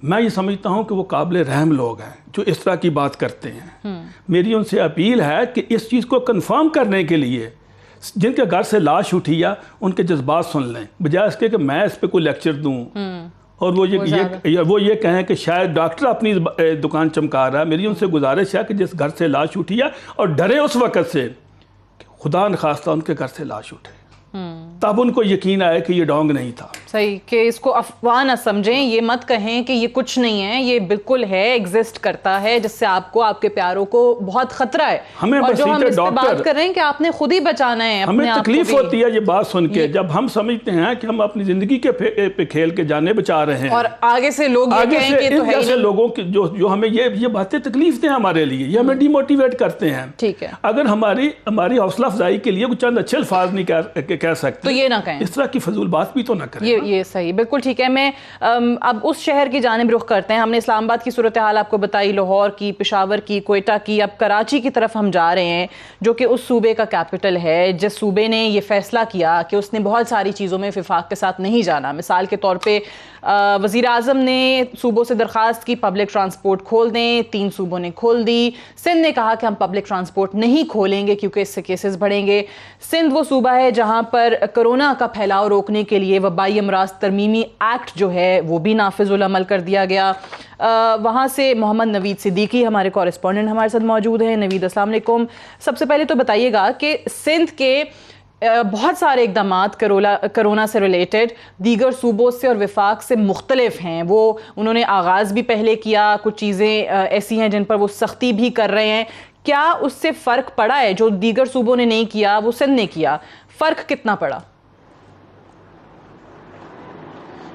میں یہ سمجھتا ہوں کہ وہ قابل رحم لوگ ہیں جو اس طرح کی بات کرتے ہیں. میری ان سے اپیل ہے کہ اس چیز کو کنفرم کرنے کے لیے جن کے گھر سے لاش اٹھی ہے ان کے جذبات سن لیں, بجائے اس کے کہ میں اس پہ کوئی لیکچر دوں اور وہ یہ کہیں کہ شاید ڈاکٹر اپنی دکان چمکا رہا ہے. میری ان سے گزارش ہے کہ جس گھر سے لاش اٹھی ہے اور ڈرے اس وقت سے کہ خدا نخواستہ ان کے گھر سے لاش اٹھے, تب ان کو یقین آئے کہ یہ ڈونگ نہیں تھا. صحیح, کہ اس کو افواہ نہ سمجھیں, یہ مت کہیں کہ یہ کچھ نہیں ہے, یہ بالکل ہے, ایگزسٹ کرتا ہے, جس سے آپ کو, آپ کے پیاروں کو بہت خطرہ ہے. اور جو ہم اس پہ بات کر رہے ہیں کہ آپ نے خود ہی بچانا ہے, ہمیں تکلیف ہوتی ہے یہ بات سن کے, جب ہم سمجھتے ہیں کہ ہم اپنی زندگی کے پہ کھیل کے جانے بچا رہے ہیں, اور آگے سے لوگ یہ کہیں کہ تو ہے ہی نہیں. لوگوں کی جو ہمیں یہ باتیں تکلیف دیں ہمارے لیے, یہ ہمیں ڈی موٹیویٹ کرتے ہیں. ٹھیک ہے, اگر ہماری حوصلہ افزائی کے لیے کچھ چند اچھے الفاظ نہیں کہہ سکتے تو یہ نہ کہیں, اس طرح کی فضول بات بھی تو نہ کریں. یہ صحیح, بالکل ٹھیک ہے. میں اب اس شہر کی جانب رخ کرتے ہیں. ہم نے اسلام آباد کی صورتحال آپ کو بتائی, لاہور کی, پشاور کی, کوئٹہ کی, اب کراچی کی طرف ہم جا رہے ہیں جو کہ اس صوبے کا کیپٹل ہے جس صوبے نے یہ فیصلہ کیا کہ اس نے بہت ساری چیزوں میں وفاق کے ساتھ نہیں جانا. مثال کے طور پہ وزیر اعظم نے صوبوں سے درخواست کی پبلک ٹرانسپورٹ کھول دیں, 3 صوبوں نے کھول دی. سندھ نے کہا کہ ہم پبلک ٹرانسپورٹ نہیں کھولیں گے کیونکہ اس سے کیسز بڑھیں گے. سندھ وہ صوبہ ہے جہاں پر کرونا کا پھیلاؤ روکنے کے لیے وبائی امراض ترمیمی ایکٹ جو ہے وہ بھی نافذ العمل کر دیا گیا. وہاں سے محمد نوید صدیقی ہمارے کورسپونڈنٹ ہمارے ساتھ موجود ہیں. نوید, السلام علیکم. سب سے پہلے تو بتائیے گا کہ سندھ کے بہت سارے اقدامات کرونا سے ریلیٹڈ دیگر صوبوں سے اور وفاق سے مختلف ہیں. وہ انہوں نے آغاز بھی پہلے کیا, کچھ چیزیں ایسی ہیں جن پر وہ سختی بھی کر رہے ہیں. کیا اس سے فرق پڑا ہے؟ جو دیگر صوبوں نے نہیں کیا وہ سندھ نے کیا, فرق کتنا پڑا؟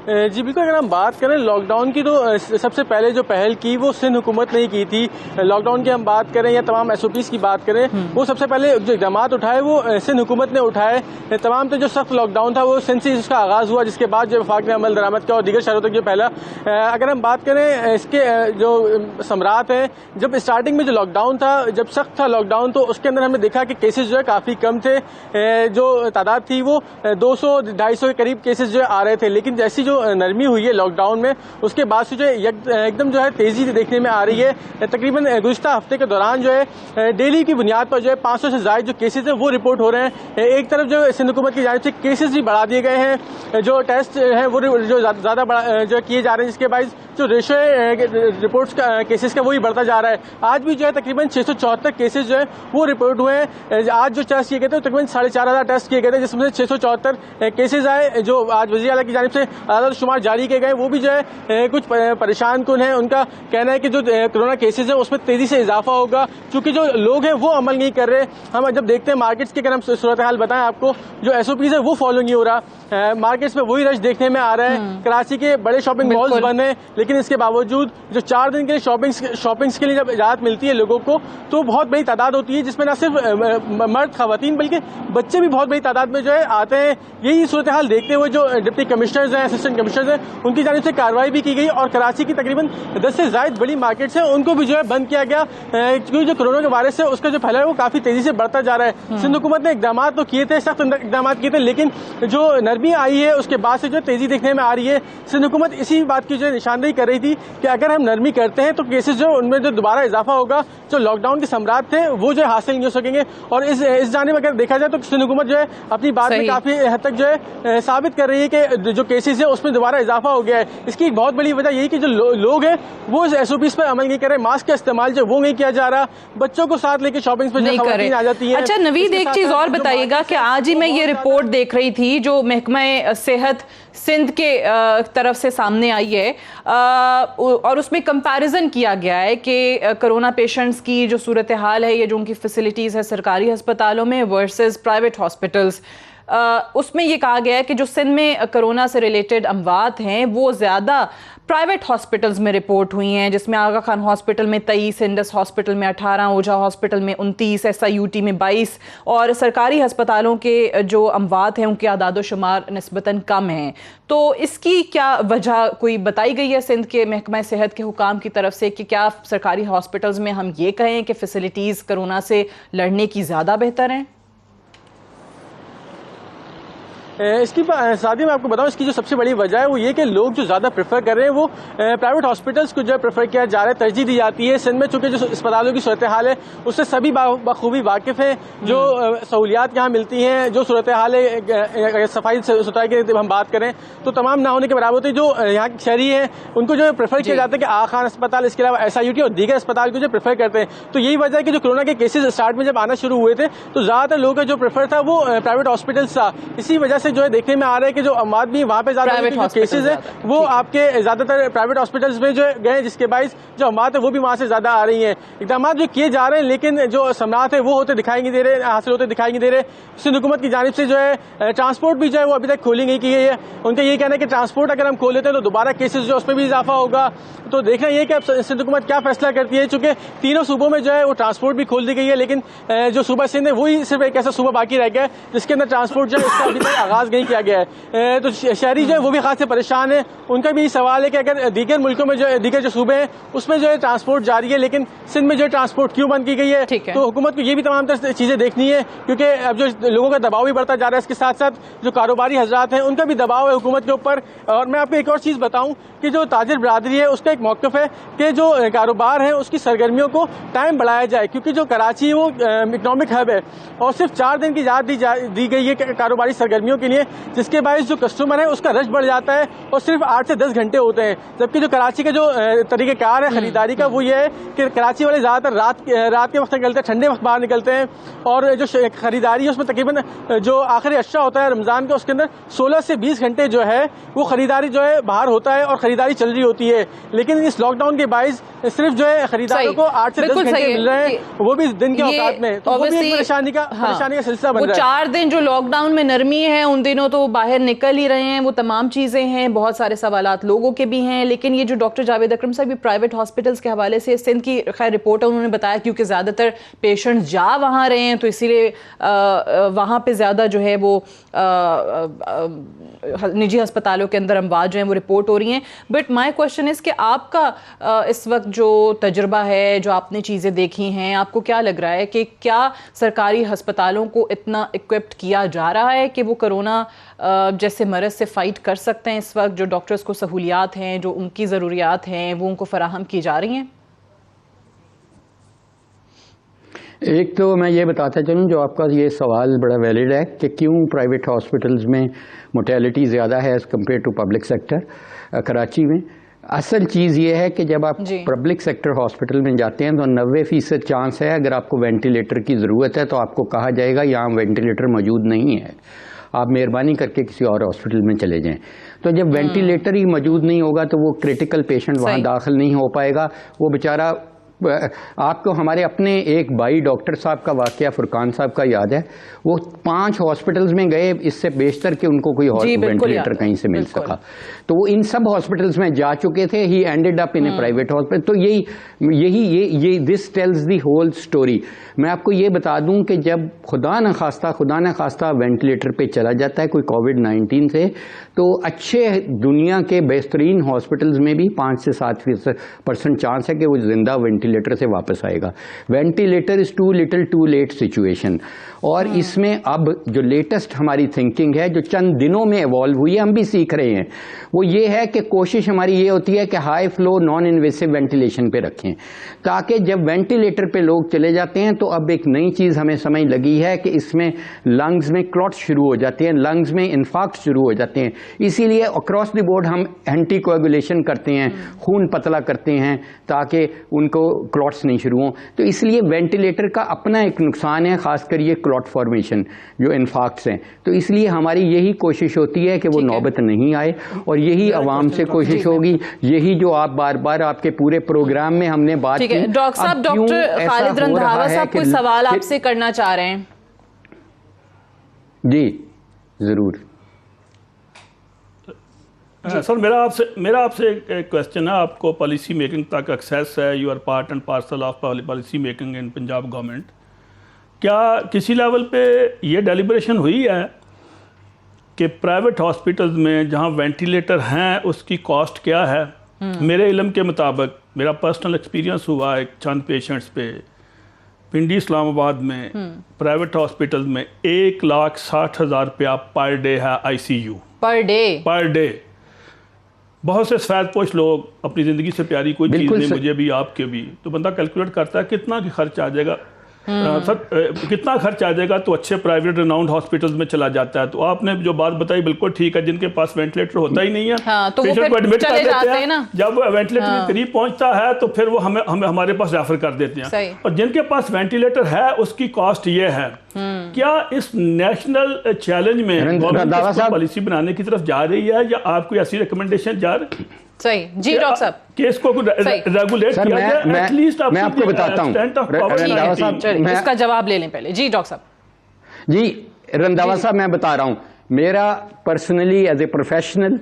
جی بالکل, اگر ہم بات کریں لاک ڈاؤن کی تو سب سے پہلے جو پہل کی وہ سندھ حکومت نے ہی کی تھی. لاک ڈاؤن کی ہم بات کریں یا تمام ایس او پیز کی بات کریں, وہ سب سے پہلے جو اقدامات اٹھائے وہ سندھ حکومت نے اٹھائے. تمام تو جو سخت لاک ڈاؤن تھا وہ سندھ سے اس کا آغاز ہوا, جس کے بعد جو وفاق نے عمل درآمد کیا اور دیگر شہروں تک جو پھیلا. اگر ہم بات کریں اس کے جو ثمرات ہیں, جب اسٹارٹنگ میں جو لاک ڈاؤن تھا, جب سخت تھا لاک ڈاؤن, تو اس کے اندر ہم نے دیکھا کہ کیسز جو ہے کافی کم تھے. جو تعداد تھی وہ 200-250 کے قریب کیسز جو آ رہے تھے. لیکن جیسی جو نرمی ہوئی ہے لاک ڈاؤن میں, اس کے بعد سے جو ایک دم جو ہے تیزی دیکھنے میں آ رہی ہے. تقریباً گزشتہ ہفتے کے دوران جو ہے ڈیلی کی بنیاد پر جو ہے 500 سے زائد جو کیسز ہیں وہ رپورٹ ہو رہے ہیں. ایک طرف جو سندھ حکومت کی جانب سے کیسز بھی بڑھا دیے گئے ہیں, جو ٹیسٹ ہیں وہ جو زیادہ جو کیے جا رہے ہیں, جس کے باعث جو ریشو رپورٹس کیسز کا وہی بڑھتا جا رہا ہے. آج بھی جو ہے تقریباً 674 کیسز جو ہیں وہ رپورٹ ہوئے ہیں. آج جو ٹیسٹ کیے گئے تھے تقریباً 4,500 ٹیسٹ کیے گئے تھے, جس میں سے 674 کیسز آئے. جو آج وزیر اعلیٰ کی جانب سے اعداد شمار جاری کیے گئے وہ بھی جو ہے کچھ پریشان کن ہیں. ان کا کہنا ہے کہ جو کرونا کیسز ہیں اس میں تیزی سے اضافہ ہوگا, چونکہ جو لوگ ہیں وہ عمل نہیں کر رہے. ہم جب دیکھتے ہیں مارکیٹس کے, اگر ہم صورتحال بتائیں آپ کو, جو ایس او پیز ہے وہ فالو نہیں ہو رہا. مارکیٹس میں وہی رش دیکھنے میں آ رہا ہے. کراچی کے بڑے شاپنگ مالز بند ہیں, لیکن اس کے باوجود جو 4 دن کے لیے شاپنگس کے لیے جب اجازت ملتی ہے لوگوں کو, تو بہت بڑی تعداد ہوتی ہے, جس میں نہ صرف مرد خواتین بلکہ بچے بھی بہت بڑی تعداد میں جو ہے آتے ہیں. یہی صورتحال دیکھتے ہوئے جو ڈپٹی کمشنرز ہیں, اسسٹنٹ کمشنرز ہیں, ان کی جانب سے کارروائی بھی کی گئی اور کراچی کی تقریباً 10 سے زائد بڑی مارکیٹس ہیں ان کو بھی جو ہے بند کیا گیا, کیونکہ جو کرونا کے وائرس ہے اس کا جو پھیلا ہے وہ کافی تیزی سے بڑھتا جا رہا ہے. سندھ حکومت نے اقدامات تو کیے تھے, سخت اقدامات کیے تھے, لیکن جو نرمی آئی ہے اس کے بعد سے جو تیزی دیکھنے میں آ رہی ہے. سندھ حکومت اسی بات کی جو ہے نشاندہی کر رہی تھی کہ اگر ہم نرمی کرتے ہیں تو کیسز جو ان میں جو دوبارہ اضافہ ہوگا, جو لاک ڈاؤن کے ثمرات تھے وہ جو ہے حاصل نہیں ہو سکیں گے. اور اس جانب اگر دیکھا جائے تو سندھ حکومت جو ہے اپنی بات میں کافی حد تک جو ہے ثابت کر رہی ہے کہ جو کیسز ہے اس میں دوبارہ اضافہ ہو گیا ہے. اس کی ایک بہت بڑی وجہ یہی کہ جو لوگ ہیں وہ ایس او پیز پر عمل نہیں کر رہے, ماسک کا استعمال جو وہ نہیں کیا جا رہا, بچوں کو ساتھ لے کے شاپنگ پہ جو خواتین آ جاتی ہیں. اچھا نوید, ایک چیز اور بتائیے گا کہ آج ہی میں یہ رپورٹ دیکھ رہی تھی جو محکمہ صحت سندھ کے طرف سے سامنے آئی ہے, اور اس میں کمپیریزن کیا گیا ہے کہ کرونا پیشنٹس کی جو صورتحال ہے, یہ جو ان کی فیسلٹیز ہے سرکاری ہسپتالوں میں ورسز پرائیویٹ ہاسپٹلز, اس میں یہ کہا گیا ہے کہ جو سندھ میں کرونا سے ریلیٹڈ اموات ہیں وہ زیادہ پرائیویٹ ہاسپٹلز میں رپورٹ ہوئی ہیں, جس میں آغا خان ہاسپٹل میں 23, انڈس ہاسپٹل میں 18, اوجھا ہاسپٹل میں 29, ایس آئی یو ٹی میں 22, اور سرکاری ہسپتالوں کے جو اموات ہیں ان کے اعداد و شمار نسبتاً کم ہیں. تو اس کی کیا وجہ کوئی بتائی گئی ہے سندھ کے محکمہ صحت کے حکام کی طرف سے کہ کیا سرکاری ہاسپٹلز میں ہم یہ کہیں کہ فیسلٹیز کرونا سے لڑنے کی زیادہ بہتر ہیں؟ اس کی ساتھ میں آپ کو بتاؤں اس کی جو سب سے بڑی وجہ ہے وہ یہ کہ لوگ جو زیادہ پریفر کر رہے ہیں وہ پرائیویٹ ہاسپٹلس کو جو ہے پریفر کیا جا رہا ہے, ترجیح دی جاتی ہے. سندھ میں چونکہ جو اسپتالوں کی صورتحال ہے اس سے سبھی بخوبی واقف ہیں. جو سہولیات یہاں ملتی ہیں, جو صورتحال ہے صفائی ستھرائی کی ہم بات کریں تو تمام نہ ہونے کے برابر ہوتی ہے. جو یہاں کے شہری ہیں ان کو جو ہے پریفر کیا جاتا ہے کہ آغا خان اسپتال, اس کے علاوہ ایس آئی یو ٹی اور دیگر اسپتال کو جو پریفر کرتے ہیں. تو یہی وجہ ہے کہ جو کرونا کے کیسز اسٹارٹ میں جب آنا شروع ہوئے تھے تو زیادہ تر لوگوں کا جو پریفر تھا وہ پرائیویٹ ہاسپٹلس تھا. اسی وجہ سے جو ہے دیکھنے میں آ رہا ہے کہ جو اموات بھی وہاں پہ زیادہ کیسز ہیں وہ آپ کے زیادہ تر پرائیویٹ ہاسپٹلس میں جو گئے, جس کے باعث جو اموات ہیں وہ بھی وہاں سے زیادہ آ رہی ہیں. اقدامات جو کیے جا رہے ہیں لیکن جو ثمرات ہیں وہ ہوتے دکھائی نہیں دے رہے, حاصل ہوتے دکھائی نہیں دے رہے. سندھ حکومت کی جانب سے جو ہے ٹرانسپورٹ بھی جو ہے وہ ابھی تک کھولی نہیں کی گئی ہے. ان کا یہ کہنا ہے کہ ٹرانسپورٹ اگر ہم کھول لیتے ہیں تو دوبارہ کیسز جو اس میں بھی اضافہ ہوگا. تو دیکھنا یہ کہ اب سندھ حکومت کیا فیصلہ کرتی ہے, چونکہ تینوں صوبوں میں جو ہے وہ ٹرانسپورٹ بھی کھول دی گئی ہے, لیکن جو صوبہ سندھ ہے وہی صرف ایک ایسا صوبہ باقی رہ گیا ہے جس کے اندر ٹرانسپورٹ جو ہے اس کا ابھی تک آغاز نہیں کیا گیا ہے. تو شہری جو ہے وہ بھی خاص سے پریشان ہے. ان کا بھی یہ سوال ہے کہ اگر دیگر ملکوں میں جو دیگر جو صوبے ہیں اس میں جو ہے ٹرانسپورٹ جاری ہے, لیکن سندھ میں جو ہے ٹرانسپورٹ کیوں بند کی گئی ہے. تو حکومت کو یہ بھی تمام تر چیزیں دیکھنی ہے, کیونکہ اب جو لوگوں کا دباؤ بھی بڑھتا جا رہا ہے. اس کے ساتھ ساتھ جو کاروباری حضرات ہیں ان کا بھی دباؤ ہے حکومت کے اوپر. اور میں آپ کو ایک اور چیز بتاؤں کہ جو تاجر برادری ہے اس کا ایک موقف ہے کہ جو کاروبار ہے اس کی سرگرمیوں کو ٹائم بڑھایا جائے, کیونکہ جو کراچی وہ اکنامک ہب ہے اور صرف 4 دن کی اجازت دی گئی ہے کاروباری سرگرمیوں کے کے لیے, جس کے باعث جو کسٹمر ہے اس کا رش بڑھ جاتا ہے اور صرف 8 سے 10 گھنٹے ہوتے ہیں. جبکہ جو کراچی کا جو طریقہ کار ہے خریداری کا وہ یہ ہے کہ کراچی والے زیادہ تر رات کے وقت نکلتے ہیں, ٹھنڈے وقت باہر نکلتے ہیں, اور جو خریداری ہے اس میں تقریباً جو آخری اشیاء ہوتا ہے رمضان کا اس کے اندر 16 سے 20 گھنٹے جو ہے وہ خریداری جو ہے باہر ہوتا ہے اور خریداری چل رہی ہوتی ہے. لیکن اس لاک ڈاؤن کے باعث صرف جو ہے خریداروں کو 8 سے 10 گھنٹے مل رہے ہیں, وہ بھی دن کے اوقات میں, تو وہ بھی ایک پریشانی کا سلسلہ بن رہا ہے. 4 دن جو لاک ڈاؤن میں نرمی ہے ان دنوں تو باہر نکل ہی رہے ہیں, وہ تمام چیزیں ہیں, بہت سارے سوالات لوگوں کے بھی ہیں. لیکن یہ جو ڈاکٹر جاوید اکرم صاحب بھی پرائیویٹ ہاسپٹلس کے حوالے سے سندھ کی خیر رپورٹ ہے, انہوں نے بتایا کیونکہ زیادہ تر پیشنٹ جا وہاں رہے ہیں تو اسی لیے وہاں پہ زیادہ جو ہے وہ نجی ہسپتالوں کے اندر اموات جو ہیں وہ رپورٹ ہو رہی ہیں. بٹ مائی کوشچن از کہ آپ کا اس وقت جو تجربہ ہے, جو آپ نے چیزیں دیکھی ہیں, آپ کو کیا لگ رہا ہے کہ کیا سرکاری ہسپتالوں کو اتنا اکوپڈ کیا جا رہا ہے کہ وہ کرونا جیسے مرض سے فائٹ کر سکتے ہیں؟ اس وقت جو ڈاکٹرز کو سہولیات ہیں, جو ان کی ضروریات ہیں, وہ ان کو فراہم کی جا رہی ہیں؟ ایک تو میں یہ بتاتا چلوں, جو آپ کا یہ سوال بڑا ویلڈ ہے کہ کیوں پرائیویٹ ہاسپٹلز میں موٹیلٹی زیادہ ہے as compared to public sector Karachi میں. اصل چیز یہ ہے کہ جب آپ پبلک سیکٹر ہاسپٹل میں جاتے ہیں تو 90% چانس ہے اگر آپ کو وینٹیلیٹر کی ضرورت ہے تو آپ کو کہا جائے گا یہاں وینٹیلیٹر موجود نہیں ہے, آپ مہربانی کر کے کسی اور ہاسپٹل میں چلے جائیں. تو جب وینٹیلیٹر ہی موجود نہیں ہوگا تو وہ کریٹیکل پیشنٹ وہاں داخل نہیں ہو پائے گا. وہ بیچارہ, آپ کو ہمارے اپنے ایک بھائی ڈاکٹر صاحب کا واقعہ فرقان صاحب کا یاد ہے, وہ 5 ہاسپٹلز میں گئے اس سے بیشتر کہ ان کو کوئی وینٹیلیٹر کہیں سے مل سکا. تو وہ ان سب ہاسپٹلز میں جا چکے تھے, he ended up in a private hospital. تو یہی this tells the whole story. میں آپ کو یہ بتا دوں کہ جب خدا نخواستہ وینٹیلیٹر پہ چلا جاتا ہے کوئی کووڈ-19 سے, تو اچھے دنیا کے بہترین ہاسپٹلز میں بھی 5 سے 7% چانس ہے کہ وہ زندہ وینٹیلیٹر سے واپس آئے گا. Ventilator is too little too late situation. اور اس میں اب جو لیٹسٹ ہماری تھنکنگ ہے, جو چند دنوں میں ایوالو ہوئی ہے, ہم بھی سیکھ رہے ہیں, وہ یہ ہے کہ کوشش ہماری یہ ہوتی ہے کہ high flu non invasive ventilation پہ رکھیں, تاکہ جب وینٹیلیٹر پہ لوگ چلے جاتے ہیں تو اب ایک نئی چیز ہمیں سمجھ لگی ہے کہ اس میں لنگز میں کلوٹس شروع ہو جاتے ہیں, لنگز میں انفارکٹ شروع ہو جاتے ہیں. اسی لیے اکراس دی بورڈ ہم اینٹی کوگولیشن کرتے ہیں, خون پتلا کرتے ہیں تاکہ ان کو کلوٹس نہیں شروع ہوں. تو اس لیے وینٹیلیٹر کا اپنا ایک نقصان ہے, خاص کر یہ کلوٹ فارمیشن جو انفارکٹس ہیں. تو اس لیے ہماری یہی کوشش ہوتی ہے کہ وہ نوبت نہیں آئے, اور یہی عوام سے کوشش ہوگی, یہی جو آپ بار بار آپ کے پورے پروگرام میں ہم نے بات کی. ڈاکٹر صاحب, ڈاکٹر خالد رندھاوا صاحب کوئی سوال آپ سے کرنا چاہ رہے ہیں؟ جی ضرور سر. میرا آپ سے ایک کوشچن ہے. آپ کو پالیسی میکنگ تک ایکسیس ہے, you are part and parcel of policy making in Punjab government. کیا کسی لیول پہ یہ ڈیلیبریشن ہوئی ہے کہ پرائیویٹ ہاسپٹلز میں جہاں وینٹیلیٹر ہیں اس کی کاسٹ کیا ہے؟ میرے علم کے مطابق, میرا پرسنل ایکسپیرینس ہوا ہے چند پیشنٹس پہ, پنڈی اسلام آباد میں پرائیویٹ ہاسپٹل میں 1,60,000 روپیہ پر ڈے ہے آئی سی یو پر ڈے. بہت سے سفید پوش لوگ, اپنی زندگی سے پیاری کوئی چیز نہیں, مجھے بھی آپ کے بھی, تو بندہ کیلکولیٹ کرتا ہے کتنا خرچ آ جائے گا, کتنا خرچ آ جائے گا, تو اچھے پرائیویٹ ریناؤنڈ ہاسپٹلز میں چلا جاتا ہے. تو آپ نے جو بات بتائی بالکل ٹھیک ہے, جن کے پاس وینٹیلیٹر ہوتا ہی نہیں ہے پیشنٹ کو ایڈمٹ کر دیتے ہیں, جب وینٹیلیٹر کے قریب پہنچتا ہے تو پھر وہ ہمارے پاس ریفر کر دیتے ہیں. اور جن کے پاس وینٹیلیٹر ہے اس کی کاسٹ یہ ہے. کیا اس نیشنل چیلنج میں گورنمنٹ پالیسی بنانے کی طرف جا رہی ہے, یا آپ کو ایسی ریکمنڈیشن جا رہی ہے؟ صحیح جی ڈاکٹر صاحب, کیس کو ریگولیٹ کیا جائے ایٹ لیسٹ. میں آپ کو بتاتا ہوں, اس کا جواب لے لیں پہلے. جی ڈاکٹر صاحب. جی رنداوا صاحب, میں بتا رہا ہوں, میرا پرسنلی ایز اے پروفیشنل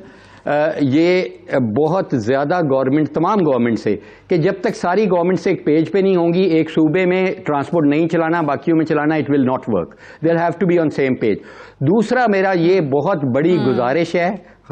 یہ بہت زیادہ گورنمنٹ, تمام گورنمنٹ سے, کہ جب تک ساری گورنمنٹ سے ایک پیج پہ نہیں ہوں گی, ایک صوبے میں ٹرانسپورٹ نہیں چلانا باقیوں میں چلانا, it will not work. They have to be on same page. دوسرا میرا یہ بہت بڑی گزارش ہے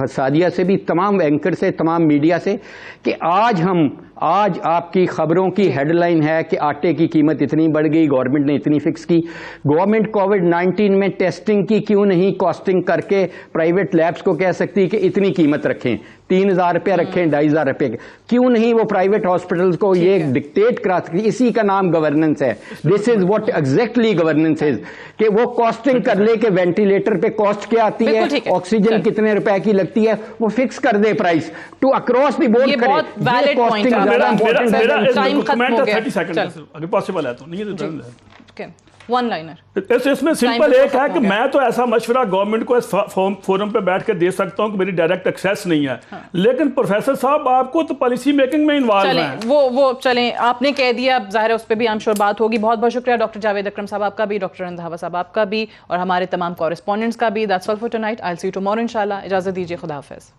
سعدیہ سے بھی, تمام اینکر سے, تمام میڈیا سے, کہ آج ہم آج آپ کی خبروں کی ہیڈ لائن ہے کہ آٹے کی قیمت اتنی بڑھ گئی, گورنمنٹ نے اتنی فکس کی. گورنمنٹ کووڈ-19 میں ٹیسٹنگ کی کیوں نہیں کاسٹنگ کر کے پرائیویٹ لیبس کو کہہ سکتی کہ اتنی قیمت رکھیں, 3,000 روپیہ رکھیں, 2,500 روپے. کیوں نہیں وہ پرائیویٹ ہاسپٹلز کو یہ ڈکٹیٹ کرا سکتی؟ اسی کا نام گورننس ہے. دس از واٹ ایگزیکٹلی گورننس از, کہ وہ کاسٹنگ کر لے کہ وینٹیلیٹر پہ کاسٹ کیا آتی ہے, آکسیجن کتنے روپے کی لگتی ہے, وہ فکس کر دے price to across the board کرے. بہت ویلڈ پوائنٹ ہے. ٹائم ختم ہو گیا. 30 سیکنڈ اگر پاسبل ہے تو. نہیں ون لائنر اس میں سمپل ایک ہے کہ میں تو ایسا مشورہ گورنمنٹ کو اس فورم پہ بیٹھ کے دے سکتا ہوں کہ میری ڈائریکٹ ایکسیس نہیں ہے, لیکن پروفیسر صاحب آپ کو تو پالیسی میکنگ میں انوالو ہیں. وہ چلیں, آپ نے کہہ دیا, ظاہر ہے اس پہ بھی I'm sure بات ہوگی. بہت بہت شکریہ ڈاکٹر جاوید اکرم صاحب آپ کا بھی, ڈاکٹر رندھاوا صاحب آپ کا بھی, اور ہمارے تمام کورسپونڈنٹس کا بھی. That's all for tonight. I'll see you tomorrow انشاءاللہ. اجازت دیجیے, خدا حافظ.